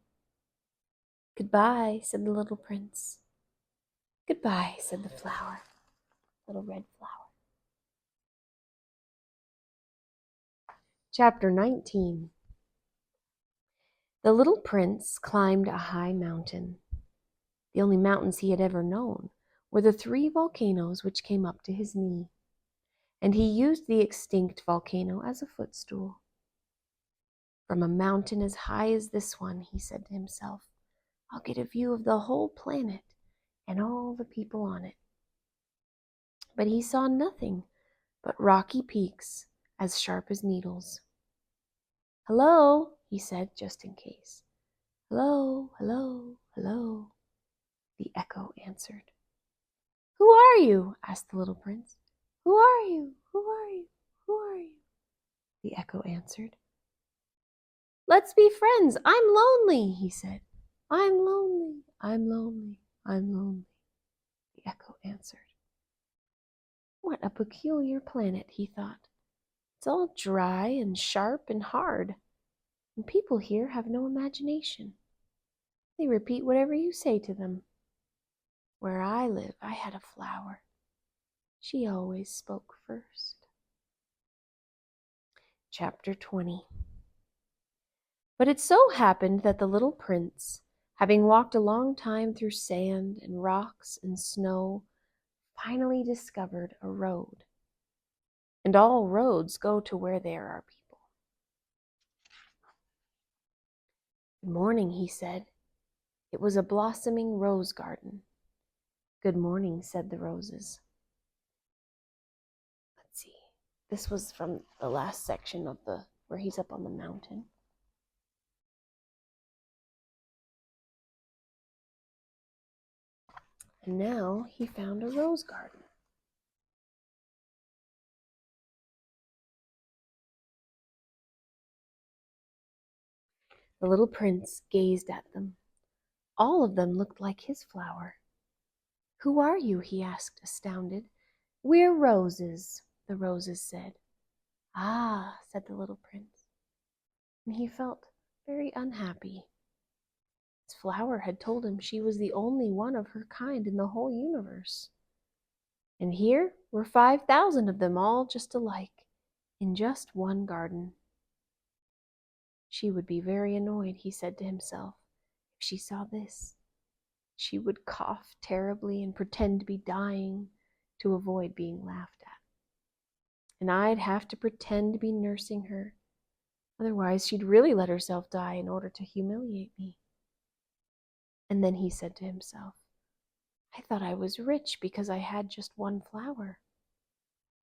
Goodbye, said the little prince. Goodbye, said the flower, little red flower. Chapter 19. The little prince climbed a high mountain. The only mountains he had ever known were the 3 volcanoes which came up to his knee, and he used the extinct volcano as a footstool. From a mountain as high as this one, he said to himself, I'll get a view of the whole planet and all the people on it. But he saw nothing but rocky peaks as sharp as needles. Hello, he said, just in case. Hello, hello, hello, the echo answered. Who are you? Asked the little prince. Who are you? Who are you? Who are you? The echo answered. Let's be friends. I'm lonely, he said. I'm lonely, I'm lonely, I'm lonely, the echo answered. What a peculiar planet, he thought. It's all dry and sharp and hard, and people here have no imagination. They repeat whatever you say to them. Where I live, I had a flower. She always spoke first. Chapter 20. But it so happened that the little prince, having walked a long time through sand and rocks and snow, finally discovered a road. And all roads go to where there are people. "Good morning," he said. It was a blossoming rose garden. "Good morning," said the roses. Let's see. This was from the last section of where he's up on the mountain. And now he found a rose garden. The little prince gazed at them. All of them looked like his flower. "Who are you?" he asked, astounded. "We're roses," the roses said. "Ah," said the little prince, and he felt very unhappy. His flower had told him she was the only one of her kind in the whole universe. And here were 5,000 of them, all just alike, in just one garden. She would be very annoyed, he said to himself, if she saw this. She would cough terribly and pretend to be dying to avoid being laughed at. And I'd have to pretend to be nursing her. Otherwise, she'd really let herself die in order to humiliate me. And then he said to himself, I thought I was rich because I had just one flower.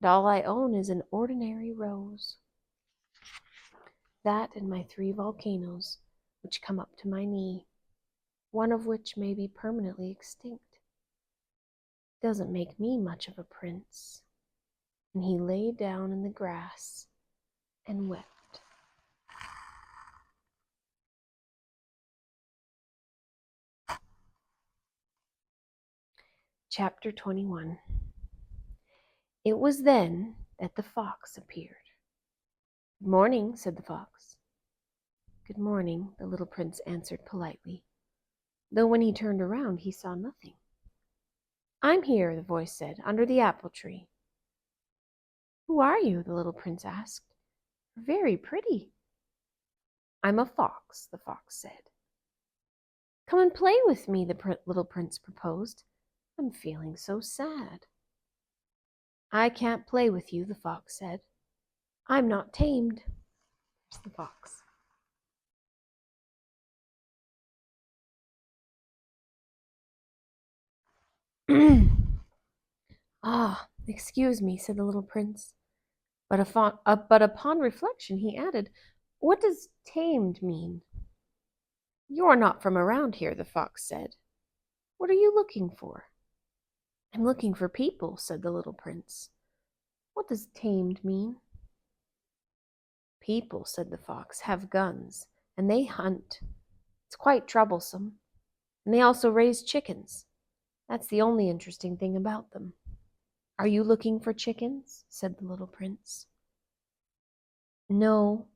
And all I own is an ordinary rose. That and my 3 volcanoes, which come up to my knee, one of which may be permanently extinct. Doesn't make me much of a prince. And he lay down in the grass and wept. Chapter 21. It was then that the fox appeared. Good morning, said the fox. Good morning, the little prince answered politely, though when he turned around he saw nothing. I'm here, the voice said, under the apple tree. Who are you? The little prince asked. Very pretty. I'm a fox, the fox said. Come and play with me, the little prince proposed. I'm feeling so sad. I can't play with you, the fox said. I'm not tamed. There's the fox. Ah, excuse me, said the little prince. But upon reflection he added, what does tamed mean? You're not from around here, the fox said. What are you looking for? I'm looking for people, said the little prince. What does tamed mean? People, said the fox, have guns, and they hunt. It's quite troublesome. And they also raise chickens. That's the only interesting thing about them. Are you looking for chickens? Said the little prince. No.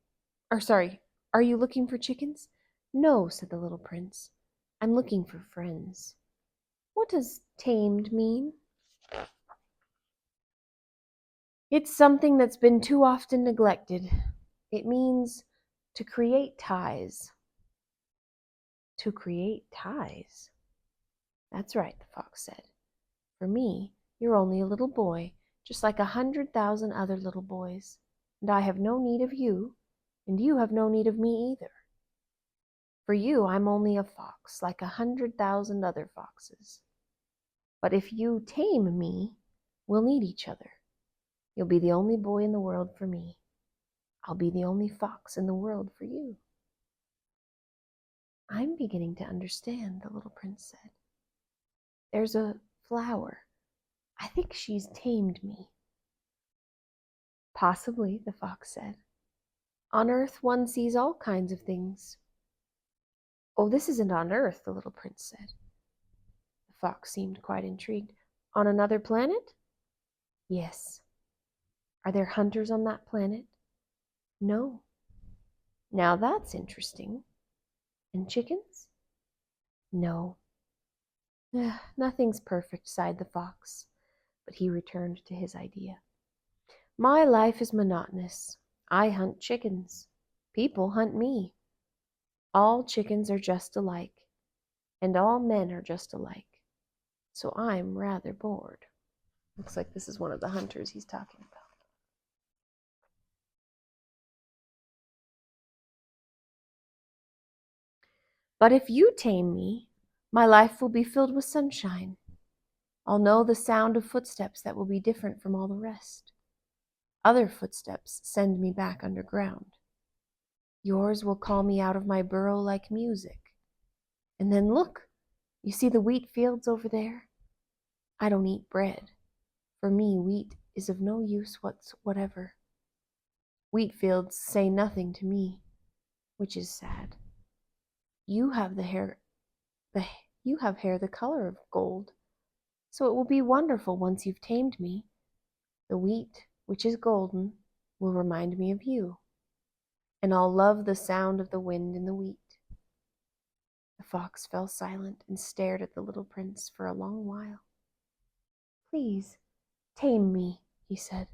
Are you looking for chickens? No, said the little prince. I'm looking for friends. What does tamed mean? It's something that's been too often neglected. It means to create ties. To create ties? That's right, the fox said. For me, you're only a little boy, just like 100,000 other little boys. And I have no need of you, and you have no need of me either. For you, I'm only a fox, like 100,000 other foxes. But if you tame me, we'll need each other. You'll be the only boy in the world for me. I'll be the only fox in the world for you. I'm beginning to understand, the little prince said. There's a flower. I think she's tamed me. Possibly, the fox said. On Earth, one sees all kinds of things. Oh, this isn't on Earth, the little prince said. The fox seemed quite intrigued. On another planet? Yes. Are there hunters on that planet? No. Now that's interesting. And chickens? No. Nothing's perfect, sighed the fox. But he returned to his idea. My life is monotonous. I hunt chickens. People hunt me. All chickens are just alike, and all men are just alike. So I'm rather bored. Looks like this is one of the hunters he's talking about. But if you tame me, my life will be filled with sunshine. I'll know the sound of footsteps that will be different from all the rest. Other footsteps send me back underground. Yours will call me out of my burrow like music. And then look, you see the wheat fields over there? I don't eat bread. For me, wheat is of no use whatever. Wheat fields say nothing to me, which is sad. You have hair the color of gold, so it will be wonderful once you've tamed me. The wheat, which is golden, will remind me of you, and I'll love the sound of the wind in the wheat. The fox fell silent and stared at the little prince for a long while. Please, tame me, he said.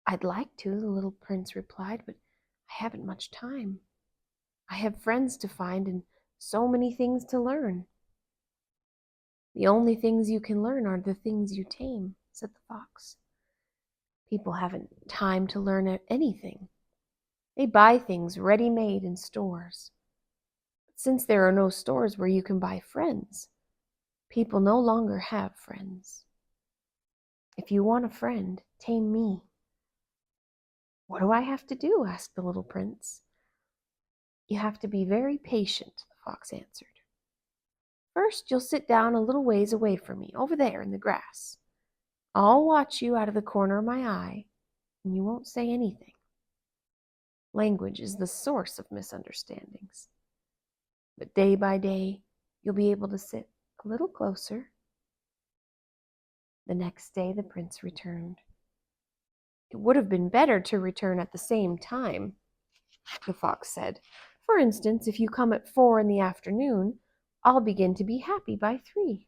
I'd like to, the little prince replied, but I haven't much time. I have friends to find and so many things to learn. The only things you can learn are the things you tame, said the fox. People haven't time to learn anything. They buy things ready-made in stores. But since there are no stores where you can buy friends, people no longer have friends. If you want a friend, tame me. What do I have to do? Asked the little prince. You have to be very patient, the fox answered. First, you'll sit down a little ways away from me, over there in the grass. I'll watch you out of the corner of my eye, and you won't say anything. Language is the source of misunderstandings. But day by day, you'll be able to sit a little closer. The next day, the prince returned. It would have been better to return at the same time, the fox said. For instance, if you come at 4 in the afternoon, I'll begin to be happy by 3.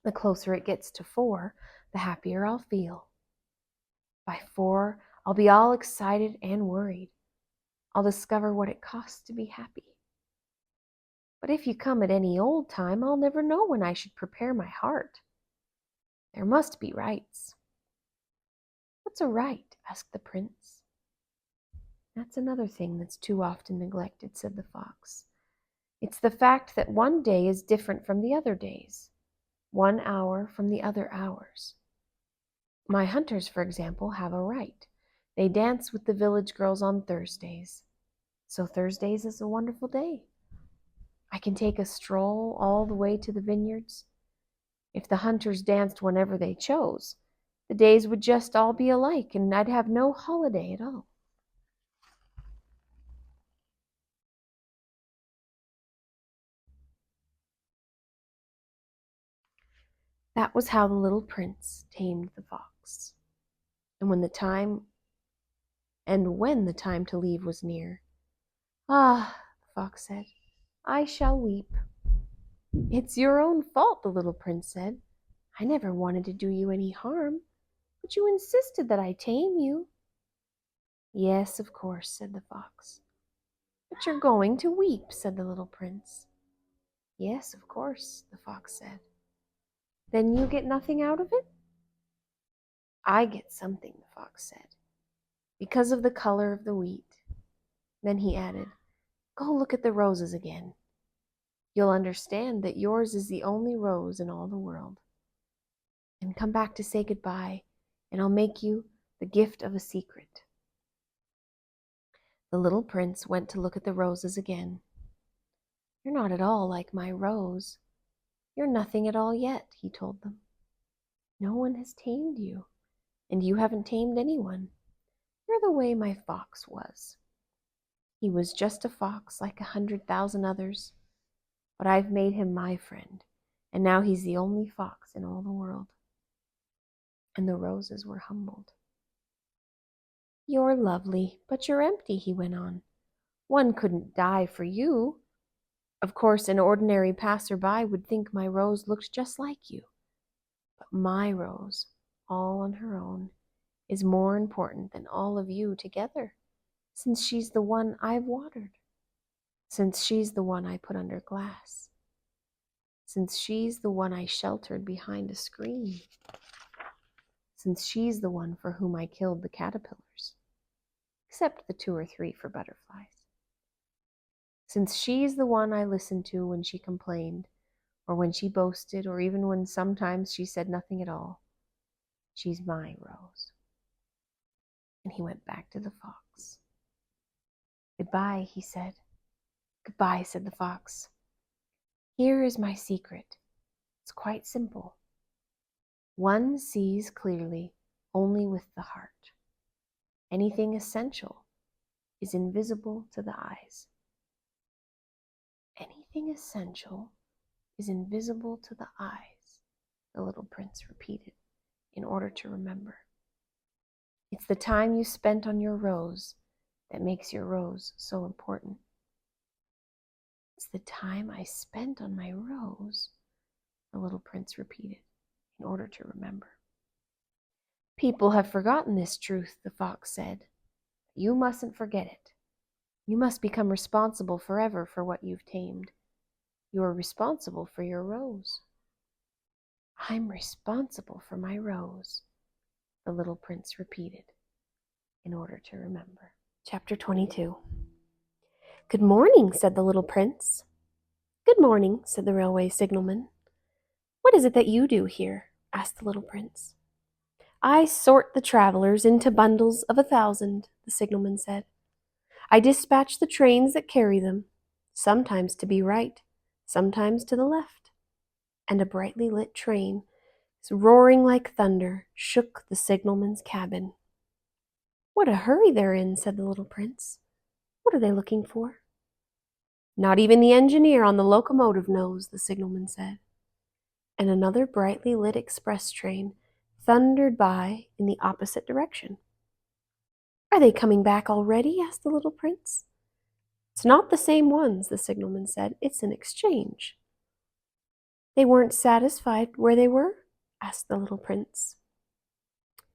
The closer it gets to 4, the happier I'll feel. By 4, I'll be all excited and worried. I'll discover what it costs to be happy. But if you come at any old time, I'll never know when I should prepare my heart. There must be rights. What's a right? Asked the prince. That's another thing that's too often neglected, said the fox. It's the fact that one day is different from the other days, 1 hour from the other hours. My hunters, for example, have a right. They dance with the village girls on Thursdays. So Thursdays is a wonderful day. I can take a stroll all the way to the vineyards. If the hunters danced whenever they chose, the days would just all be alike, and I'd have no holiday at all. That was how the little prince tamed the fox. And when the time to leave was near, "Ah," the fox said, "I shall weep." "It's your own fault," the little prince said. "I never wanted to do you any harm, but you insisted that I tame you." "Yes, of course," said the fox. "But you're going to weep," said the little prince. "Yes, of course," the fox said. "Then you get nothing out of it?" "I get something," the fox said, "because of the color of the wheat." Then he added, "Go look at the roses again. You'll understand that yours is the only rose in all the world. And come back to say goodbye, and I'll make you the gift of a secret." The little prince went to look at the roses again. "You're not at all like my rose. You're nothing at all yet," he told them. "No one has tamed you, and you haven't tamed anyone. You're the way my fox was. He was just a fox like 100,000 others, but I've made him my friend, and now he's the only fox in all the world." And the roses were humbled. "You're lovely, but you're empty," he went on. "One couldn't die for you. Of course, an ordinary passer-by would think my rose looked just like you. But my rose, all on her own, is more important than all of you together, since she's the one I've watered, since she's the one I put under glass, since she's the one I sheltered behind a screen, since she's the one for whom I killed the caterpillars, except the 2 or 3 for butterflies, since she's the one I listened to when she complained, or when she boasted, or even when sometimes she said nothing at all. She's my rose. And he went back to the fox. Goodbye, he said. Goodbye, said the fox. Here is my secret. It's quite simple. One sees clearly only with the heart. Anything essential is invisible to the eyes. Anything essential is invisible to the eyes, the little prince repeated in order to remember. It's the time you spent on your rose that makes your rose so important. It's the time I spent on my rose, the little prince repeated in order to remember. People have forgotten this truth, the fox said. You mustn't forget it. You must become responsible forever for what you've tamed. You are responsible for your rose. I'm responsible for my rose, the little prince repeated in order to remember. Chapter 22. Good morning, said the little prince. Good morning, said the railway signalman. What is it that you do here? Asked the little prince. I sort the travelers into bundles of 1,000, the signalman said. I dispatch the trains that carry them, sometimes to be right, sometimes to the left. And a brightly lit train, roaring like thunder, shook the signalman's cabin. What a hurry they're in, said the little prince. What are they looking for? Not even the engineer on the locomotive knows, the signalman said. And another brightly lit express train thundered by in the opposite direction. Are they coming back already? Asked the little prince. It's not the same ones, the signalman said. It's an exchange. They weren't satisfied where they were? Asked the little prince.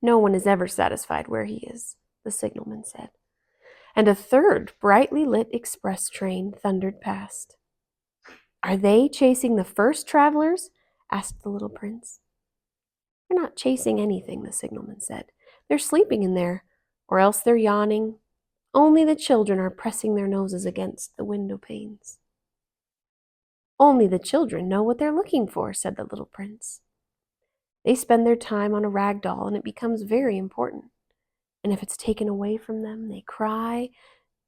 No one is ever satisfied where he is, the signalman said. And a third brightly lit express train thundered past. Are they chasing the first travelers? Asked the little prince. They're not chasing anything, the signalman said. They're sleeping in there, or else they're yawning. Only the children are pressing their noses against the window panes. Only the children know what they're looking for, said the little prince. They spend their time on a rag doll, and it becomes very important. And if it's taken away from them, they cry.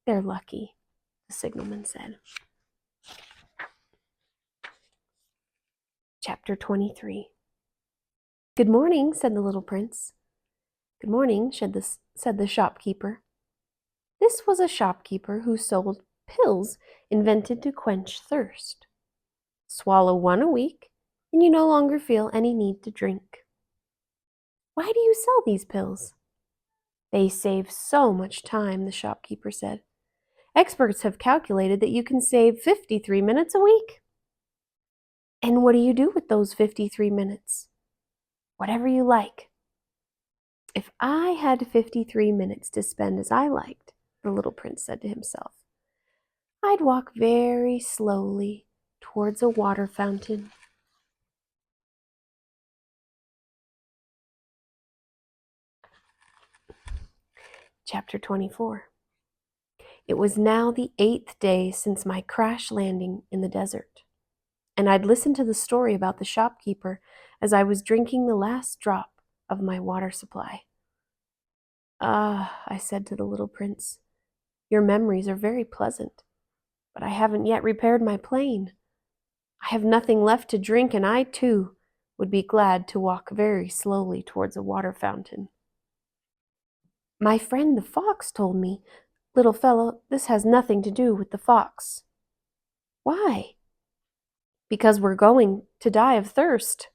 They're lucky, the signalman said. Chapter 23. Good morning, said the little prince. Good morning, said the shopkeeper. This was a shopkeeper who sold pills invented to quench thirst. Swallow 1 a week, and you no longer feel any need to drink. Why do you sell these pills? They save so much time, the shopkeeper said. Experts have calculated that you can save 53 minutes a week. And what do you do with those 53 minutes? Whatever you like. If I had 53 minutes to spend as I liked, the little prince said to himself, I'd walk very slowly towards a water fountain. Chapter 24. It was now the 8th day since my crash landing in the desert, and I'd listened to the story about the shopkeeper as I was drinking the last drop of my water supply. Ah, I said to the little prince, your memories are very pleasant, but I haven't yet repaired my plane. I have nothing left to drink, and I, too, would be glad to walk very slowly towards a water fountain. My friend the fox told me, little fellow, this has nothing to do with the fox. Why? Because we're going to die of thirst.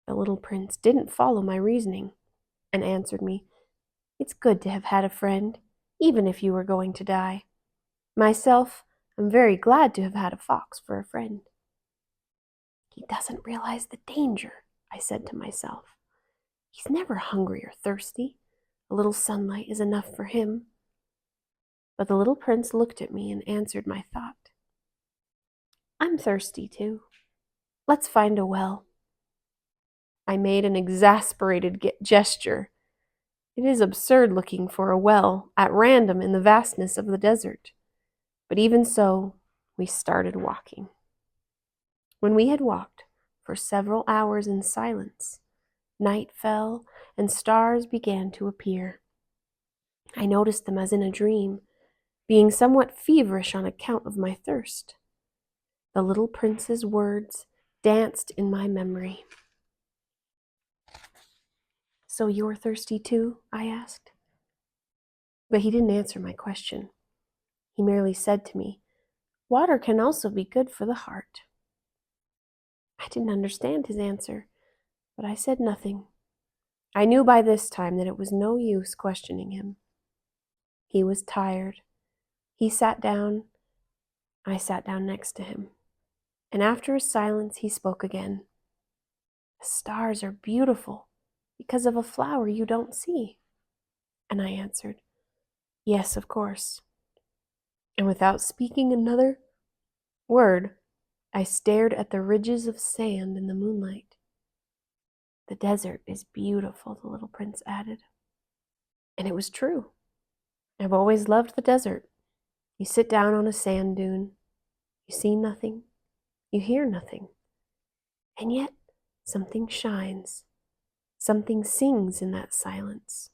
The little prince didn't follow my reasoning and answered me, It's good to have had a friend, even if you were going to die. Myself, I'm very glad to have had a fox for a friend. He doesn't realize the danger, I said to myself. He's never hungry or thirsty. A little sunlight is enough for him. But the little prince looked at me and answered my thought. I'm thirsty too. Let's find a well. I made an exasperated gesture. It is absurd looking for a well at random in the vastness of the desert. But even so, we started walking. When we had walked for several hours in silence, night fell and stars began to appear. I noticed them as in a dream, being somewhat feverish on account of my thirst. The little prince's words danced in my memory. So you're thirsty too? I asked. But he didn't answer my question. He merely said to me, water can also be good for the heart. I didn't understand his answer, but I said nothing. I knew by this time that it was no use questioning him. He was tired. He sat down. I sat down next to him. And after a silence, he spoke again. The stars are beautiful because of a flower you don't see. And I answered, yes, of course. And without speaking another word, I stared at the ridges of sand in the moonlight. The desert is beautiful, the little prince added. And it was true. I've always loved the desert. You sit down on a sand dune. You see nothing. You hear nothing. And yet something shines. Something sings in that silence.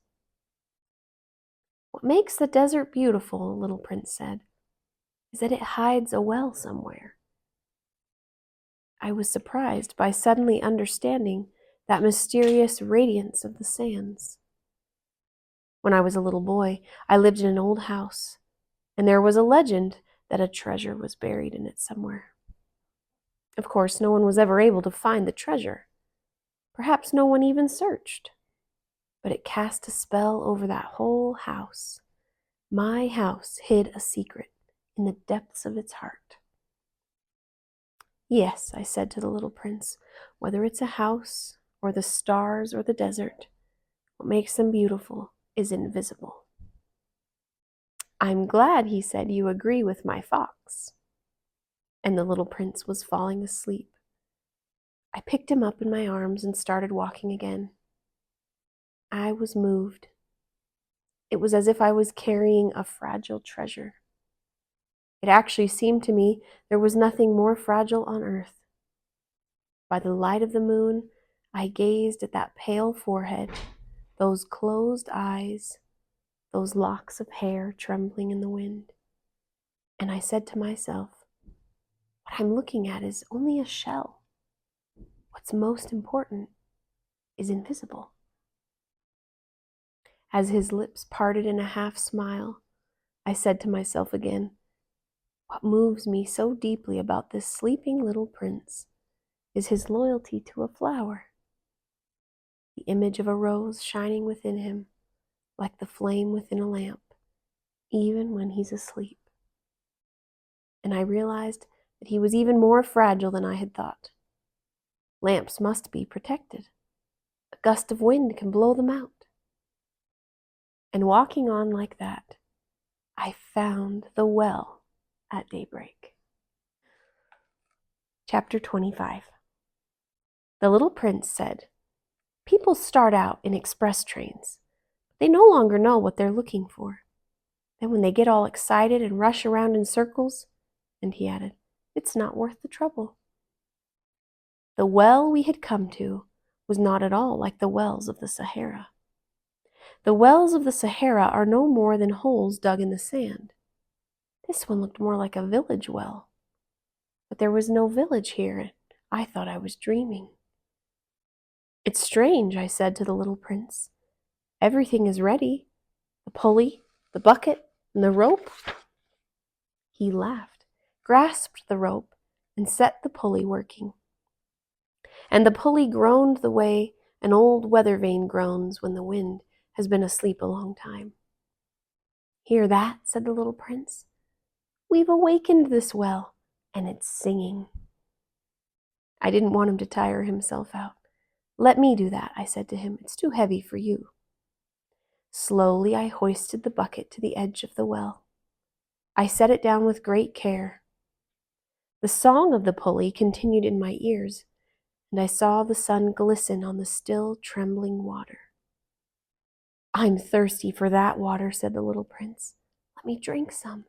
What makes the desert beautiful, little prince said, is that it hides a well somewhere. I was surprised by suddenly understanding that mysterious radiance of the sands. When I was a little boy, I lived in an old house, and there was a legend that a treasure was buried in it somewhere. Of course, no one was ever able to find the treasure. Perhaps no one even searched. But it cast a spell over that whole house. My house hid a secret in the depths of its heart. Yes, I said to the little prince, whether it's a house or the stars or the desert, what makes them beautiful is invisible. I'm glad, he said, you agree with my fox. And the little prince was falling asleep. I picked him up in my arms and started walking again. I was moved. It was as if I was carrying a fragile treasure. It actually seemed to me there was nothing more fragile on earth. By the light of the moon, I gazed at that pale forehead, those closed eyes, those locks of hair trembling in the wind. And I said to myself, what I'm looking at is only a shell. What's most important is invisible. As his lips parted in a half smile, I said to myself again, what moves me so deeply about this sleeping little prince is his loyalty to a flower. The image of a rose shining within him, like the flame within a lamp, even when he's asleep. And I realized that he was even more fragile than I had thought. Lamps must be protected. A gust of wind can blow them out. And walking on like that, I found the well at daybreak. Chapter 25. The little prince said, people start out in express trains. They no longer know what they're looking for. Then when they get all excited and rush around in circles, and he added, it's not worth the trouble. The well we had come to was not at all like the wells of the Sahara. The wells of the Sahara are no more than holes dug in the sand. This one looked more like a village well. But there was no village here. I thought I was dreaming. It's strange, I said to the little prince. Everything is ready. The pulley, the bucket, and the rope. He laughed, grasped the rope, and set the pulley working. And the pulley groaned the way an old weather vane groans when the wind has been asleep a long time. Hear that, said the little prince. We've awakened this well, and it's singing. I didn't want him to tire himself out. "Let me do that," I said to him. "It's too heavy for you." Slowly I hoisted the bucket to the edge of the well. I set it down with great care. The song of the pulley continued in my ears, and I saw the sun glisten on the still, trembling water. "I'm thirsty for that water," said the little prince. "Let me drink some."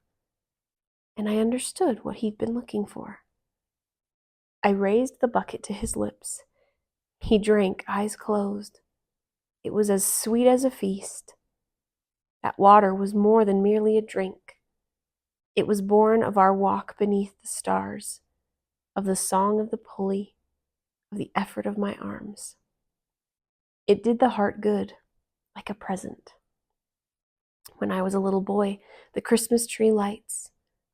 And I understood what he'd been looking for. I raised the bucket to his lips. He drank, eyes closed. It was as sweet as a feast. That water was more than merely a drink. It was born of our walk beneath the stars, of the song of the pulley, of the effort of my arms. It did the heart good, like a present. When I was a little boy, the Christmas tree lights,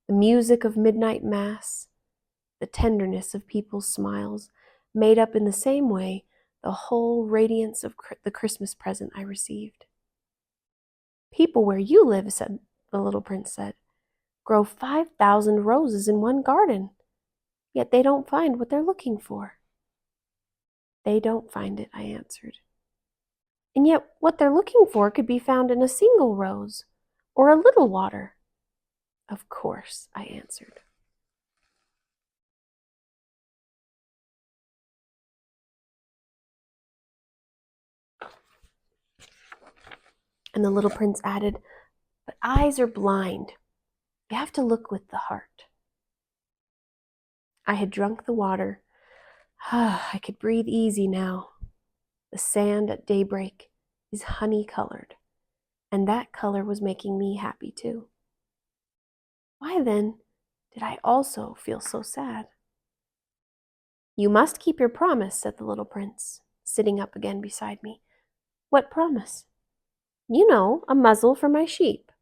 the music of midnight mass, the tenderness of people's smiles made up in the same way the whole radiance of the Christmas present I received. "People where you live," said the little prince said, "grow 5,000 roses in one garden, yet they don't find what they're looking for." "They don't find it," I answered. "And yet what they're looking for could be found in a single rose or a little water." "Of course," I answered. And the little prince added, "But eyes are blind. You have to look with the heart." I had drunk the water. I could breathe easy now. The sand at daybreak is honey-colored, and that color was making me happy too. Why then did I also feel so sad? "You must keep your promise," said the little prince, sitting up again beside me. "What promise?" "You know, a muzzle for my sheep.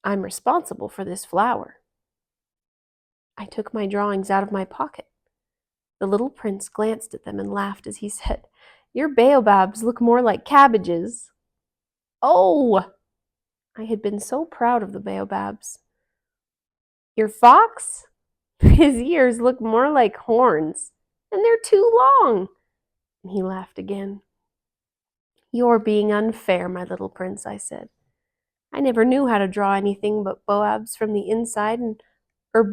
I'm responsible for this flower." I took my drawings out of my pocket. The little prince glanced at them and laughed as he said, "Your baobabs look more like cabbages." "Oh!" I had been so proud of the baobabs. "Your fox? His ears look more like horns, and they're too long." And he laughed again. "You're being unfair, my little prince," I said. "I never knew how to draw anything but boas from the inside and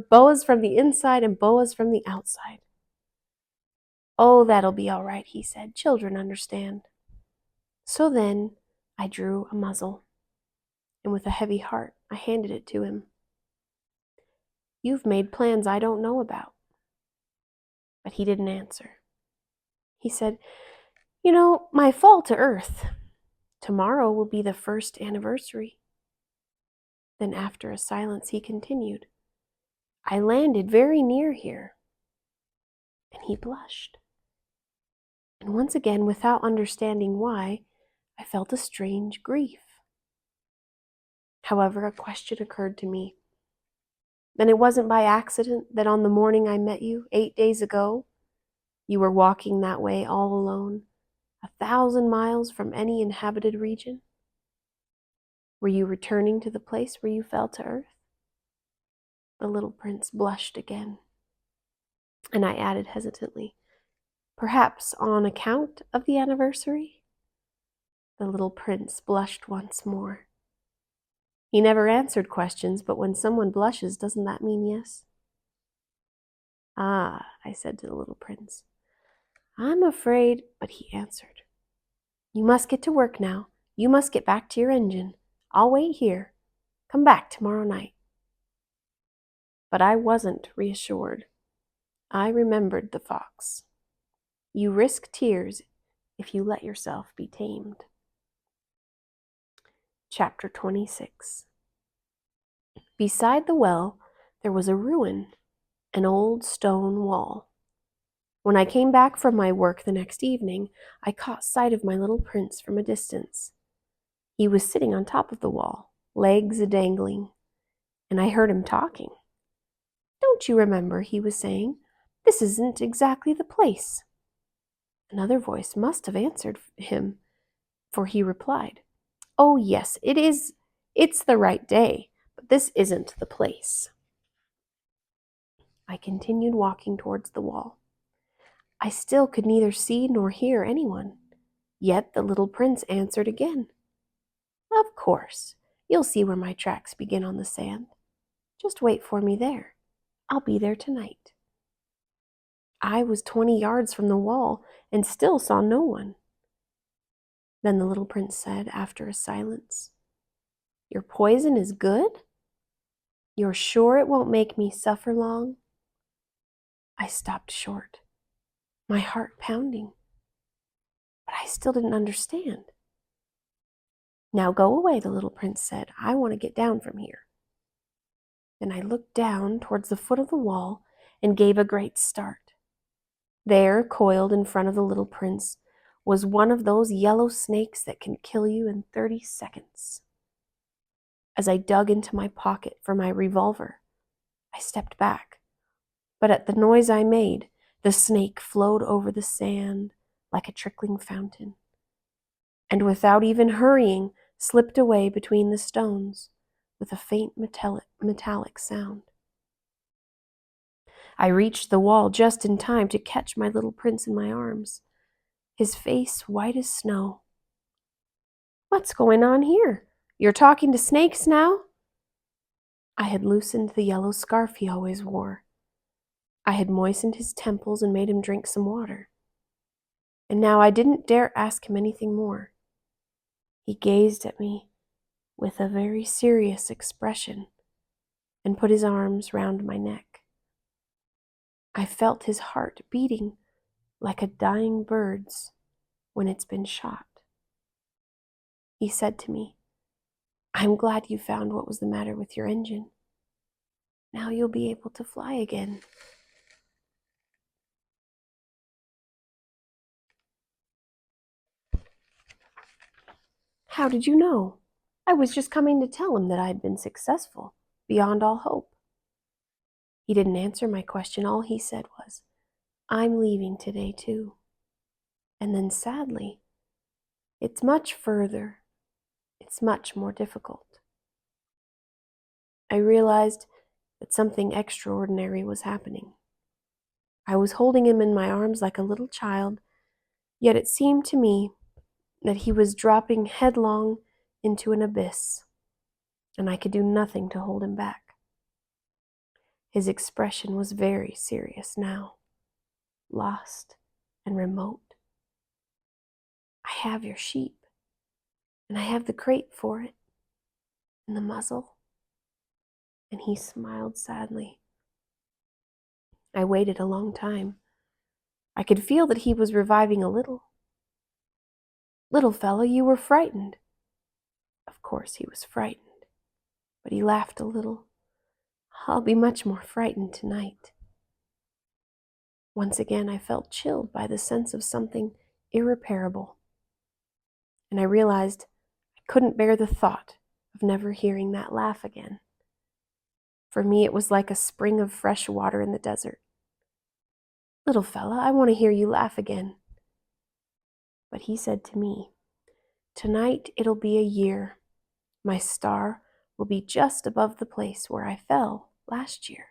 boas from the inside and boas from the outside." "Oh, that'll be all right," he said. "Children understand." So then I drew a muzzle, and with a heavy heart I handed it to him. "You've made plans I don't know about." But he didn't answer. He said, "You know, my fall to earth. Tomorrow will be the first anniversary." Then after a silence he continued, "I landed very near here." And he blushed. And once again, without understanding why, I felt a strange grief. However, a question occurred to me. "Then it wasn't by accident that on the morning I met you 8 days ago, you were walking that way all alone, 1,000 miles from any inhabited region? Were you returning to the place where you fell to earth?" The little prince blushed again, and I added hesitantly, "Perhaps on account of the anniversary?" The little prince blushed once more. He never answered questions, but when someone blushes, doesn't that mean yes? "Ah," I said to the little prince, "I'm afraid," but he answered, "You must get to work now. You must get back to your engine. I'll wait here. Come back tomorrow night." But I wasn't reassured. I remembered the fox. You risk tears if you let yourself be tamed. Chapter 26. Beside the well, there was a ruin, an old stone wall. When I came back from my work the next evening, I caught sight of my little prince from a distance. He was sitting on top of the wall, legs a-dangling, and I heard him talking. "Don't you remember," he was saying, "this isn't exactly the place." Another voice must have answered him, for he replied, "Oh yes, it is. It's the right day, but this isn't the place." I continued walking towards the wall. I still could neither see nor hear anyone. Yet the little prince answered again. Of course, you'll see where my tracks begin on the sand. Just wait for me there. I'll be there tonight. I was 20 yards from the wall and still saw no one. Then the little prince said, after a silence, Your poison is good? You're sure it won't make me suffer long? I stopped short, my heart pounding, but I still didn't understand. Now go away, the little prince said. I want to get down from here. Then I looked down towards the foot of the wall and gave a great start. There, coiled in front of the little prince, was one of those yellow snakes that can kill you in 30 seconds. As I dug into my pocket for my revolver, I stepped back, but at the noise I made, the snake flowed over the sand like a trickling fountain, and without even hurrying, slipped away between the stones with a faint metallic sound. I reached the wall just in time to catch my little prince in my arms, his face white as snow. What's going on here? You're talking to snakes now? I had loosened the yellow scarf he always wore. I had moistened his temples and made him drink some water. And now I didn't dare ask him anything more. He gazed at me with a very serious expression and put his arms round my neck. I felt his heart beating like a dying bird's when it's been shot. He said to me, I'm glad you found what was the matter with your engine. Now you'll be able to fly again. How did you know? I was just coming to tell him that I had been successful, beyond all hope. He didn't answer my question. All he said was, I'm leaving today too. And then sadly, it's much further. It's much more difficult. I realized that something extraordinary was happening. I was holding him in my arms like a little child, yet it seemed to me that he was dropping headlong into an abyss, and I could do nothing to hold him back. His expression was very serious now, lost and remote. I have your sheep, and I have the crate for it, and the muzzle. And he smiled sadly. I waited a long time. I could feel that he was reviving a little. Little fellow, you were frightened. Of course he was frightened, but he laughed a little. I'll be much more frightened tonight. Once again I felt chilled by the sense of something irreparable, and I realized I couldn't bear the thought of never hearing that laugh again. For me it was like a spring of fresh water in the desert. Little fella, I want to hear you laugh again. But he said to me, Tonight it'll be a year. My star will be just above the place where I fell last year.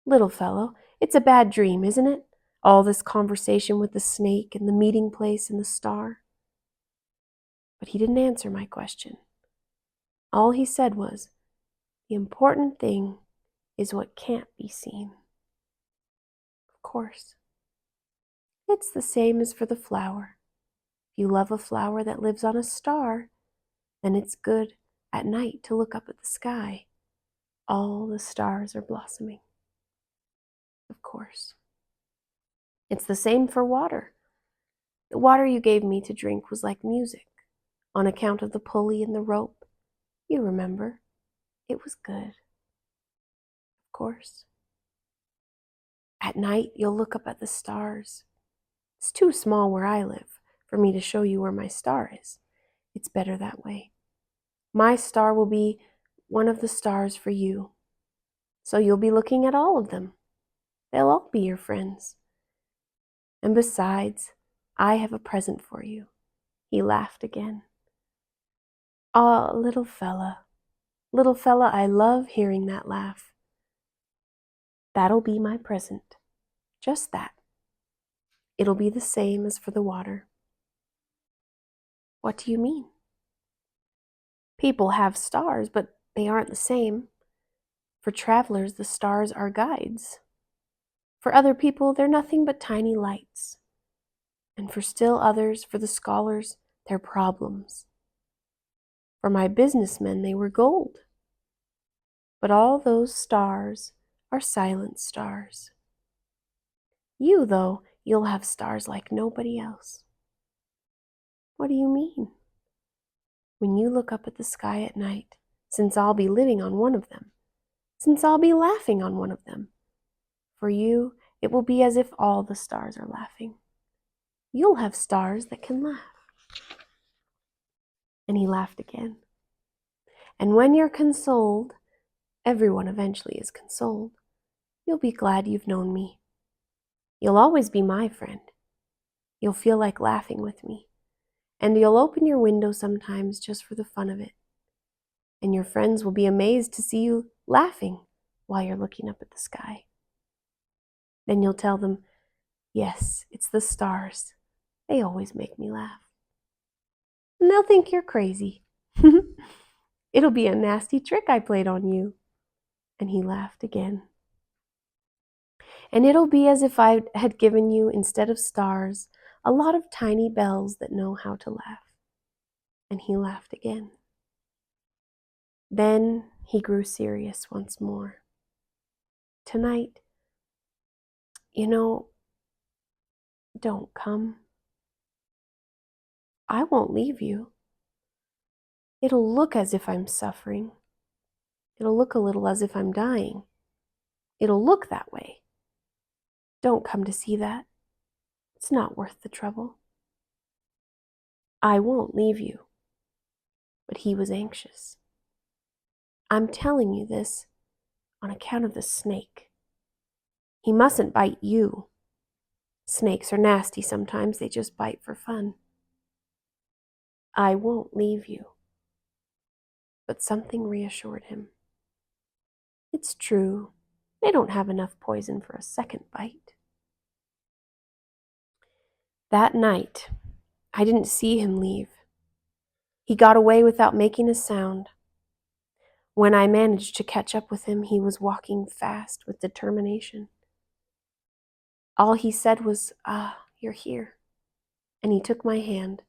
Little fellow, it's a bad dream, isn't it? All this conversation with the snake and the meeting place and the star. But he didn't answer my question. All he said was, The important thing is what can't be seen. Of course. It's the same as for the flower. If you love a flower that lives on a star, then it's good at night to look up at the sky. All the stars are blossoming. Of course. It's the same for water. The water you gave me to drink was like music, on account of the pulley and the rope. You remember. It was good. Of course. At night, you'll look up at the stars. It's too small where I live for me to show you where my star is. It's better that way. My star will be one of the stars for you. So you'll be looking at all of them. They'll all be your friends. And besides, I have a present for you. He laughed again. Ah, little fella, I love hearing that laugh. That'll be my present. Just that. It'll be the same as for the water. What do you mean? People have stars, but they aren't the same. For travelers, the stars are guides. For other people, they're nothing but tiny lights. And for still others, for the scholars, they're problems. For my businessmen, they were gold. But all those stars are silent stars. You, though, you'll have stars like nobody else. What do you mean? When you look up at the sky at night, since I'll be living on one of them, since I'll be laughing on one of them, for you, it will be as if all the stars are laughing. You'll have stars that can laugh. And he laughed again. And when you're consoled, everyone eventually is consoled, you'll be glad you've known me. You'll always be my friend. You'll feel like laughing with me. And you'll open your window sometimes just for the fun of it. And your friends will be amazed to see you laughing while you're looking up at the sky. Then you'll tell them, yes, it's the stars. They always make me laugh. And they'll think you're crazy. It'll be a nasty trick I played on you. And he laughed again. And it'll be as if I had given you, instead of stars, a lot of tiny bells that know how to laugh. And he laughed again. Then he grew serious once more. Tonight, don't come. I won't leave you. It'll look as if I'm suffering. It'll look a little as if I'm dying. It'll look that way. Don't come to see that. It's not worth the trouble. I won't leave you. But he was anxious. I'm telling you this on account of the snake. He mustn't bite you. Snakes are nasty sometimes, they just bite for fun. I won't leave you. But something reassured him. It's true, they don't have enough poison for a second bite. That night, I didn't see him leave. He got away without making a sound. When I managed to catch up with him, he was walking fast with determination. All he said was, you're here. And he took my hand,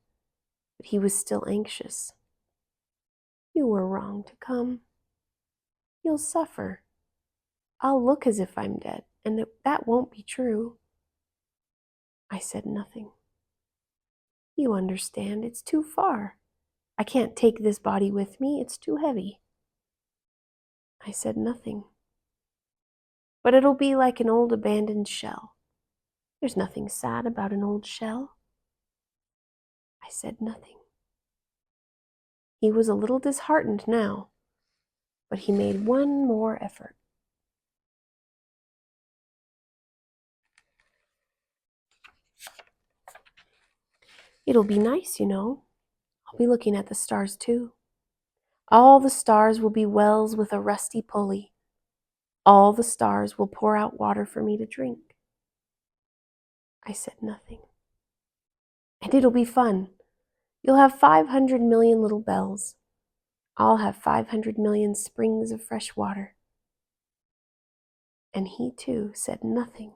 but he was still anxious. You were wrong to come. You'll suffer. I'll look as if I'm dead, and that won't be true. I said nothing. You understand, it's too far. I can't take this body with me, it's too heavy. I said nothing. But it'll be like an old abandoned shell. There's nothing sad about an old shell. I said nothing. He was a little disheartened now, but he made one more effort. It'll be nice, I'll be looking at the stars too. All the stars will be wells with a rusty pulley. All the stars will pour out water for me to drink. I said nothing. And it'll be fun. You'll have 500 million little bells. I'll have 500 million springs of fresh water. And he too said nothing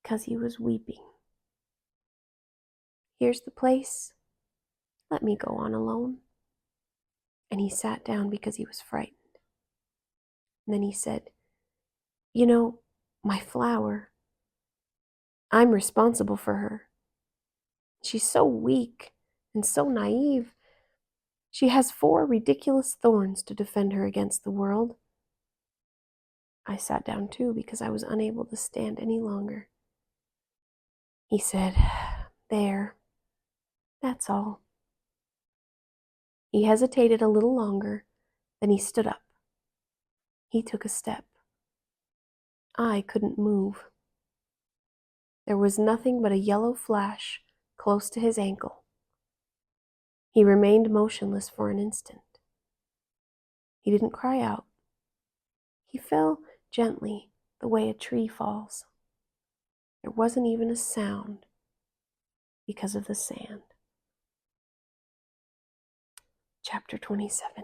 because he was weeping. Here's the place. Let me go on alone. And he sat down because he was frightened. And then he said, my flower, I'm responsible for her. She's so weak and so naive. She has 4 ridiculous thorns to defend her against the world. I sat down too because I was unable to stand any longer. He said, there, that's all. He hesitated a little longer, then he stood up. He took a step. I couldn't move. There was nothing but a yellow flash close to his ankle. He remained motionless for an instant. He didn't cry out. He fell gently the way a tree falls. There wasn't even a sound because of the sand. Chapter 27.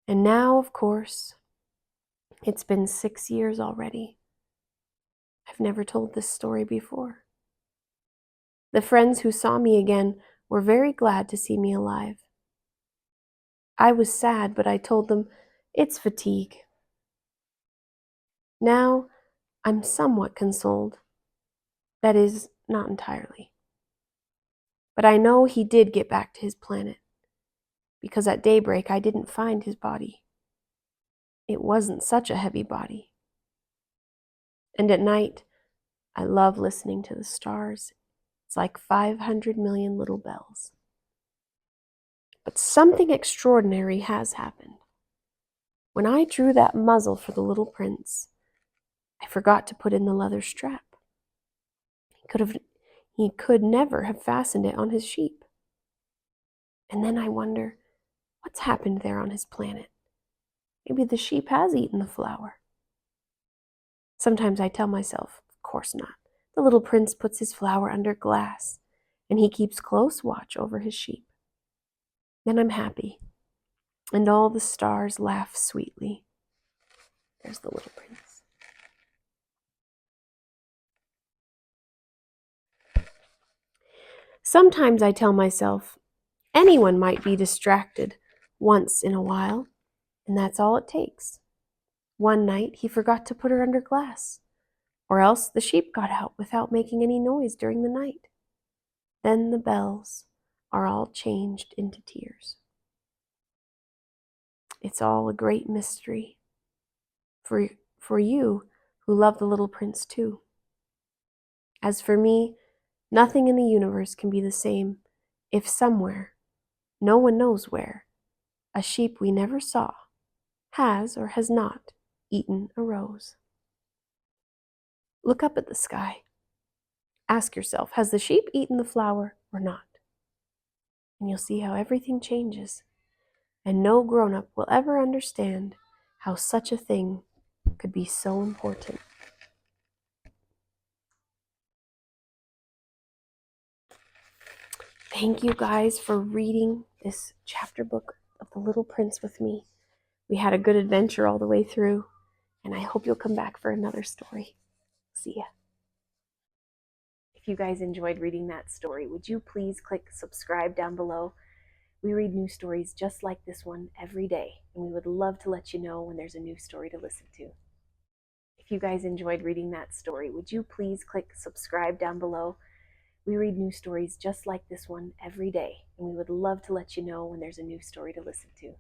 And now, of course, it's been 6 years already. I've never told this story before. The friends who saw me again were very glad to see me alive. I was sad, but I told them, it's fatigue. Now, I'm somewhat consoled. That is, not entirely. But I know he did get back to his planet, because at daybreak I didn't find his body. It wasn't such a heavy body. And at night, I love listening to the stars. It's like 500 million little bells. But something extraordinary has happened. When I drew that muzzle for the little prince, I forgot to put in the leather strap. He could never have fastened it on his sheep. And then I wonder, what's happened there on his planet? Maybe the sheep has eaten the flower. Sometimes I tell myself, of course not. The little prince puts his flower under glass, and he keeps close watch over his sheep. Then I'm happy, and all the stars laugh sweetly. There's the little prince. Sometimes I tell myself, anyone might be distracted once in a while, and that's all it takes. One night he forgot to put her under glass, or else the sheep got out without making any noise during the night. Then the bells are all changed into tears. It's all a great mystery for you who love the little prince too. As for me, nothing in the universe can be the same if somewhere, no one knows where, a sheep we never saw has or has not eaten a rose. Look up at the sky. Ask yourself, has the sheep eaten the flower or not? And you'll see how everything changes, and no grown-up will ever understand how such a thing could be so important. Thank you guys for reading this chapter book of The Little Prince with me. We had a good adventure all the way through, and I hope you'll come back for another story. See ya. If you guys enjoyed reading that story, would you please click subscribe down below? We read new stories just like this one every day, and we would love to let you know when there's a new story to listen to. If you guys enjoyed reading that story, would you please click subscribe down below? We read new stories just like this one every day, and we would love to let you know when there's a new story to listen to.